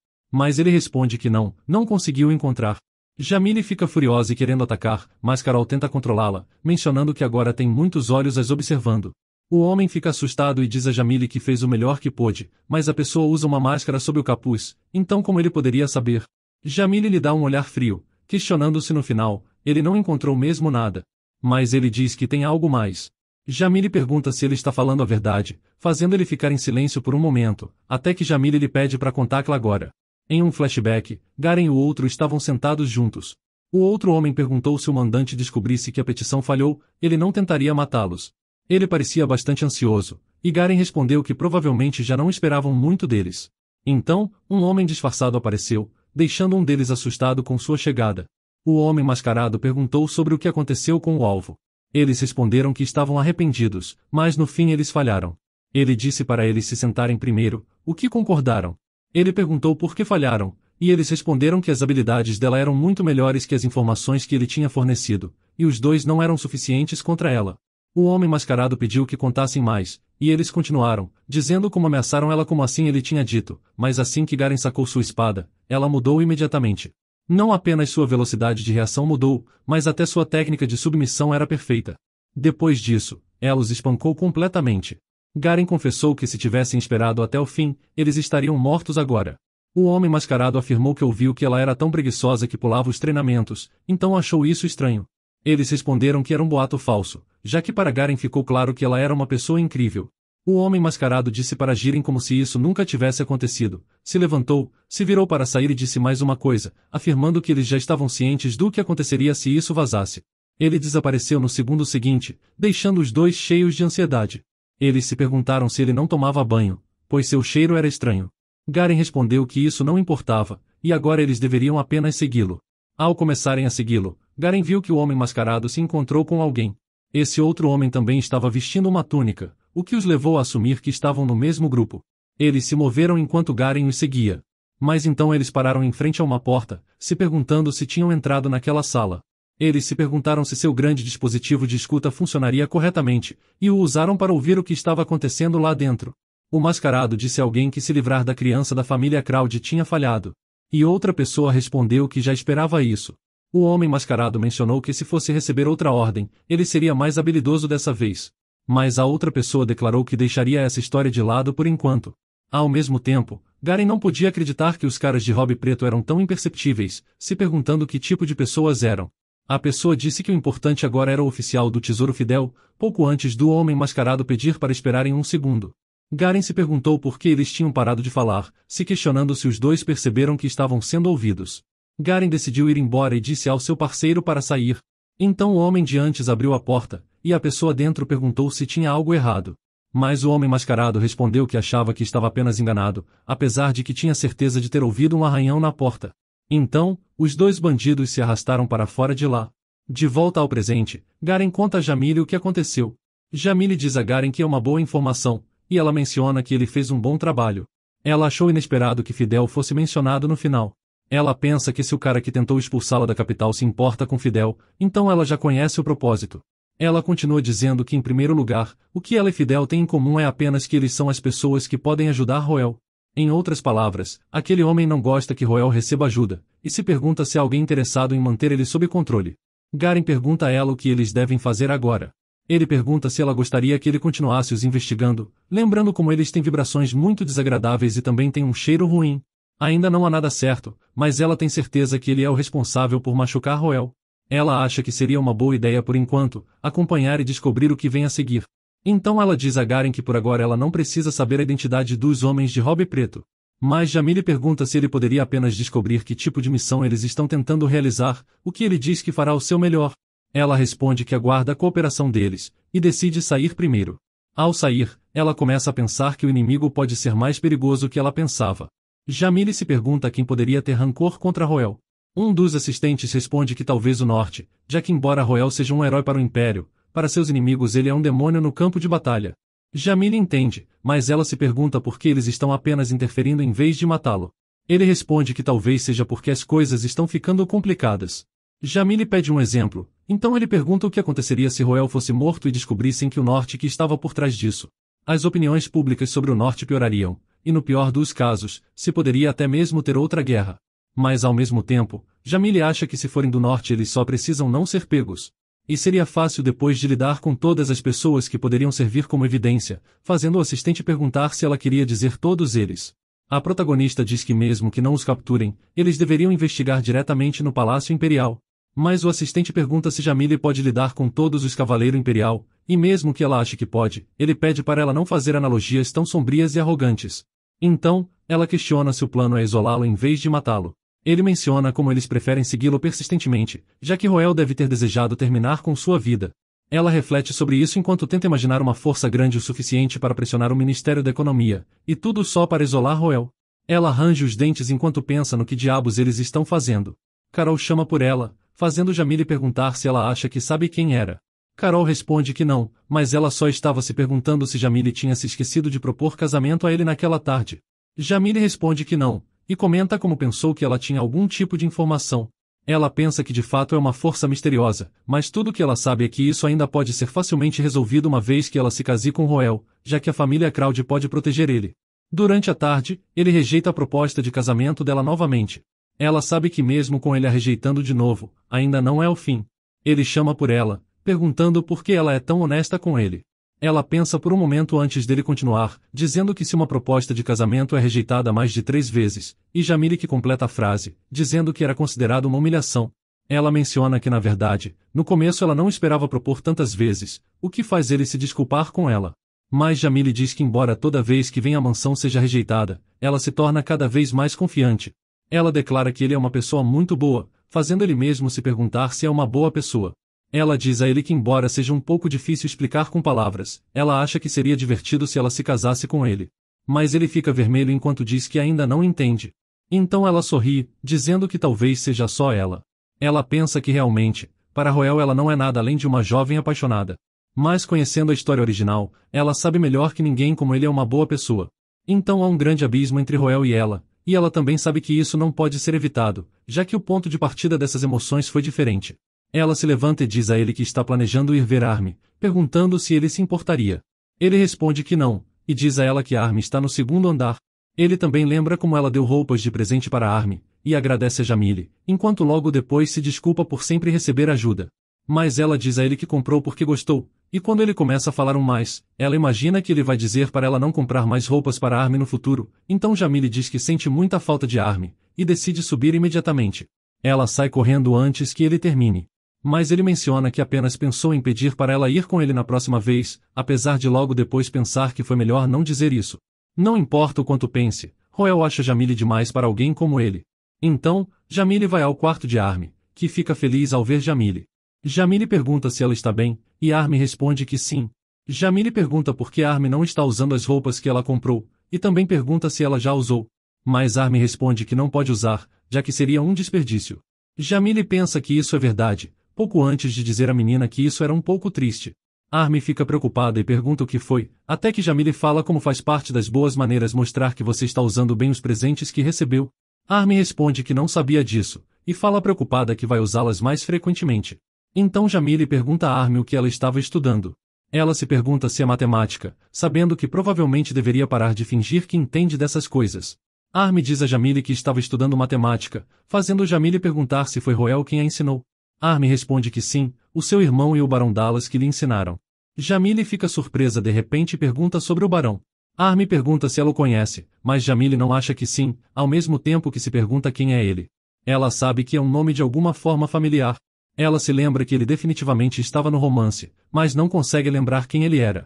B: Mas ele responde que não conseguiu encontrar. Jamile fica furiosa e querendo atacar, mas Carol tenta controlá-la, mencionando que agora tem muitos olhos as observando. O homem fica assustado e diz a Jamile que fez o melhor que pôde, mas a pessoa usa uma máscara sob o capuz, então como ele poderia saber? Jamile lhe dá um olhar frio, questionando se no final, ele não encontrou mesmo nada. Mas ele diz que tem algo mais. Jamile pergunta se ele está falando a verdade, fazendo ele ficar em silêncio por um momento, até que Jamile lhe pede para contá-la agora. Em um flashback, Garen e o outro estavam sentados juntos. O outro homem perguntou se o mandante descobrisse que a petição falhou, ele não tentaria matá-los. Ele parecia bastante ansioso, e Garen respondeu que provavelmente já não esperavam muito deles. Então, um homem disfarçado apareceu, deixando um deles assustado com sua chegada. O homem mascarado perguntou sobre o que aconteceu com o alvo. Eles responderam que estavam arrependidos, mas no fim eles falharam. Ele disse para eles se sentarem primeiro, o que concordaram. Ele perguntou por que falharam, e eles responderam que as habilidades dela eram muito melhores que as informações que ele tinha fornecido, e os dois não eram suficientes contra ela. O homem mascarado pediu que contassem mais, e eles continuaram, dizendo como ameaçaram ela como assim ele tinha dito, mas assim que Garen sacou sua espada, ela mudou imediatamente. Não apenas sua velocidade de reação mudou, mas até sua técnica de submissão era perfeita. Depois disso, ela os espancou completamente. Garen confessou que se tivessem esperado até o fim, eles estariam mortos agora. O homem mascarado afirmou que ouviu que ela era tão preguiçosa que pulava os treinamentos, então achou isso estranho. Eles responderam que era um boato falso, já que para Garen ficou claro que ela era uma pessoa incrível. O homem mascarado disse para agirem como se isso nunca tivesse acontecido, se levantou, se virou para sair e disse mais uma coisa, afirmando que eles já estavam cientes do que aconteceria se isso vazasse. Ele desapareceu no segundo seguinte, deixando os dois cheios de ansiedade. Eles se perguntaram se ele não tomava banho, pois seu cheiro era estranho. Garen respondeu que isso não importava, e agora eles deveriam apenas segui-lo. Ao começarem a segui-lo, Garen viu que o homem mascarado se encontrou com alguém. Esse outro homem também estava vestindo uma túnica, o que os levou a assumir que estavam no mesmo grupo. Eles se moveram enquanto Garen os seguia. Mas então eles pararam em frente a uma porta, se perguntando se tinham entrado naquela sala. Eles se perguntaram se seu grande dispositivo de escuta funcionaria corretamente, e o usaram para ouvir o que estava acontecendo lá dentro. O mascarado disse a alguém que se livrar da criança da família Crowd tinha falhado. E outra pessoa respondeu que já esperava isso. O homem mascarado mencionou que se fosse receber outra ordem, ele seria mais habilidoso dessa vez. Mas a outra pessoa declarou que deixaria essa história de lado por enquanto. Ao mesmo tempo, Garen não podia acreditar que os caras de hobby preto eram tão imperceptíveis, se perguntando que tipo de pessoas eram. A pessoa disse que o importante agora era o oficial do Tesouro Fidel, pouco antes do homem mascarado pedir para esperarem um segundo. Garen se perguntou por que eles tinham parado de falar, se questionando se os dois perceberam que estavam sendo ouvidos. Garen decidiu ir embora e disse ao seu parceiro para sair. Então o homem de antes abriu a porta, e a pessoa dentro perguntou se tinha algo errado. Mas o homem mascarado respondeu que achava que estava apenas enganado, apesar de que tinha certeza de ter ouvido um arranhão na porta. Então, os dois bandidos se arrastaram para fora de lá. De volta ao presente, Garen conta a Jamile o que aconteceu. Jamile diz a Garen que é uma boa informação, e ela menciona que ele fez um bom trabalho. Ela achou inesperado que Fidel fosse mencionado no final. Ela pensa que se o cara que tentou expulsá-la da capital se importa com Fidel, então ela já conhece o propósito. Ela continua dizendo que em primeiro lugar, o que ela e Fidel têm em comum é apenas que eles são as pessoas que podem ajudar Roel. Em outras palavras, aquele homem não gosta que Roel receba ajuda, e se pergunta se há alguém interessado em manter ele sob controle. Garen pergunta a ela o que eles devem fazer agora. Ele pergunta se ela gostaria que ele continuasse os investigando, lembrando como eles têm vibrações muito desagradáveis e também têm um cheiro ruim. Ainda não há nada certo, mas ela tem certeza que ele é o responsável por machucar Roel. Ela acha que seria uma boa ideia por enquanto, acompanhar e descobrir o que vem a seguir. Então ela diz a Garen que por agora ela não precisa saber a identidade dos homens de Robe Preto. Mas Jamile pergunta se ele poderia apenas descobrir que tipo de missão eles estão tentando realizar, o que ele diz que fará o seu melhor. Ela responde que aguarda a cooperação deles, e decide sair primeiro. Ao sair, ela começa a pensar que o inimigo pode ser mais perigoso que ela pensava. Jamile se pergunta quem poderia ter rancor contra Roel. Um dos assistentes responde que talvez o Norte, já que embora Roel seja um herói para o Império, para seus inimigos ele é um demônio no campo de batalha. Jamile entende, mas ela se pergunta por que eles estão apenas interferindo em vez de matá-lo. Ele responde que talvez seja porque as coisas estão ficando complicadas. Jamile pede um exemplo, então ele pergunta o que aconteceria se Roel fosse morto e descobrissem que o Norte que estava por trás disso. As opiniões públicas sobre o Norte piorariam, e no pior dos casos, se poderia até mesmo ter outra guerra. Mas ao mesmo tempo, Jamile acha que se forem do Norte eles só precisam não ser pegos. E seria fácil depois de lidar com todas as pessoas que poderiam servir como evidência, fazendo o assistente perguntar se ela queria dizer todos eles. A protagonista diz que mesmo que não os capturem, eles deveriam investigar diretamente no Palácio Imperial. Mas o assistente pergunta se Jamile pode lidar com todos os Cavaleiro Imperial, e mesmo que ela ache que pode, ele pede para ela não fazer analogias tão sombrias e arrogantes. Então, ela questiona se o plano é isolá-lo em vez de matá-lo. Ele menciona como eles preferem segui-lo persistentemente, já que Roel deve ter desejado terminar com sua vida. Ela reflete sobre isso enquanto tenta imaginar uma força grande o suficiente para pressionar o Ministério da Economia, e tudo só para isolar Roel. Ela range os dentes enquanto pensa no que diabos eles estão fazendo. Carol chama por ela, fazendo Jamile perguntar se ela acha que sabe quem era. Carol responde que não, mas ela só estava se perguntando se Jamile tinha se esquecido de propor casamento a ele naquela tarde. Jamile responde que não, e comenta como pensou que ela tinha algum tipo de informação. Ela pensa que de fato é uma força misteriosa, mas tudo que ela sabe é que isso ainda pode ser facilmente resolvido uma vez que ela se case com Roel, já que a família Crowd pode proteger ele. Durante a tarde, ele rejeita a proposta de casamento dela novamente. Ela sabe que mesmo com ele a rejeitando de novo, ainda não é o fim. Ele chama por ela, perguntando por que ela é tão honesta com ele. Ela pensa por um momento antes dele continuar, dizendo que se uma proposta de casamento é rejeitada mais de 3 vezes, e Jamile que completa a frase, dizendo que era considerado uma humilhação. Ela menciona que na verdade, no começo ela não esperava propor tantas vezes, o que faz ele se desculpar com ela. Mas Jamile diz que embora toda vez que vem à mansão seja rejeitada, ela se torna cada vez mais confiante. Ela declara que ele é uma pessoa muito boa, fazendo ele mesmo se perguntar se é uma boa pessoa. Ela diz a ele que embora seja um pouco difícil explicar com palavras, ela acha que seria divertido se ela se casasse com ele. Mas ele fica vermelho enquanto diz que ainda não entende. Então ela sorri, dizendo que talvez seja só ela. Ela pensa que realmente, para Roel ela não é nada além de uma jovem apaixonada. Mas conhecendo a história original, ela sabe melhor que ninguém como ele é uma boa pessoa. Então há um grande abismo entre Roel e ela também sabe que isso não pode ser evitado, já que o ponto de partida dessas emoções foi diferente. Ela se levanta e diz a ele que está planejando ir ver Armin, perguntando se ele se importaria. Ele responde que não, e diz a ela que Armin está no 2º andar. Ele também lembra como ela deu roupas de presente para Armin, e agradece a Jamile, enquanto logo depois se desculpa por sempre receber ajuda. Mas ela diz a ele que comprou porque gostou, e quando ele começa a falar mais, ela imagina que ele vai dizer para ela não comprar mais roupas para Armin no futuro, então Jamile diz que sente muita falta de Armin, e decide subir imediatamente. Ela sai correndo antes que ele termine. Mas ele menciona que apenas pensou em pedir para ela ir com ele na próxima vez, apesar de logo depois pensar que foi melhor não dizer isso. Não importa o quanto pense, Roel acha Jamile demais para alguém como ele. Então, Jamile vai ao quarto de Armin, que fica feliz ao ver Jamile. Jamile pergunta se ela está bem, e Armin responde que sim. Jamile pergunta por que Armin não está usando as roupas que ela comprou, e também pergunta se ela já usou. Mas Armin responde que não pode usar, já que seria um desperdício. Jamile pensa que isso é verdade, pouco antes de dizer à menina que isso era um pouco triste. Armin fica preocupada e pergunta o que foi, até que Jamile fala como faz parte das boas maneiras mostrar que você está usando bem os presentes que recebeu. Armin responde que não sabia disso, e fala preocupada que vai usá-las mais frequentemente. Então Jamile pergunta a Armin o que ela estava estudando. Ela se pergunta se é matemática, sabendo que provavelmente deveria parar de fingir que entende dessas coisas. Armin diz a Jamile que estava estudando matemática, fazendo Jamile perguntar se foi Roel quem a ensinou. Armin responde que sim, o seu irmão e o Barão Dallas que lhe ensinaram. Jamile fica surpresa de repente e pergunta sobre o Barão. Armin pergunta se ela o conhece, mas Jamile não acha que sim, ao mesmo tempo que se pergunta quem é ele. Ela sabe que é um nome de alguma forma familiar. Ela se lembra que ele definitivamente estava no romance, mas não consegue lembrar quem ele era.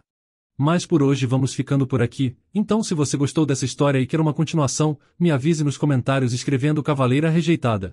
B: Mas por hoje vamos ficando por aqui, então se você gostou dessa história e quer uma continuação, me avise nos comentários escrevendo Cavaleira Rejeitada.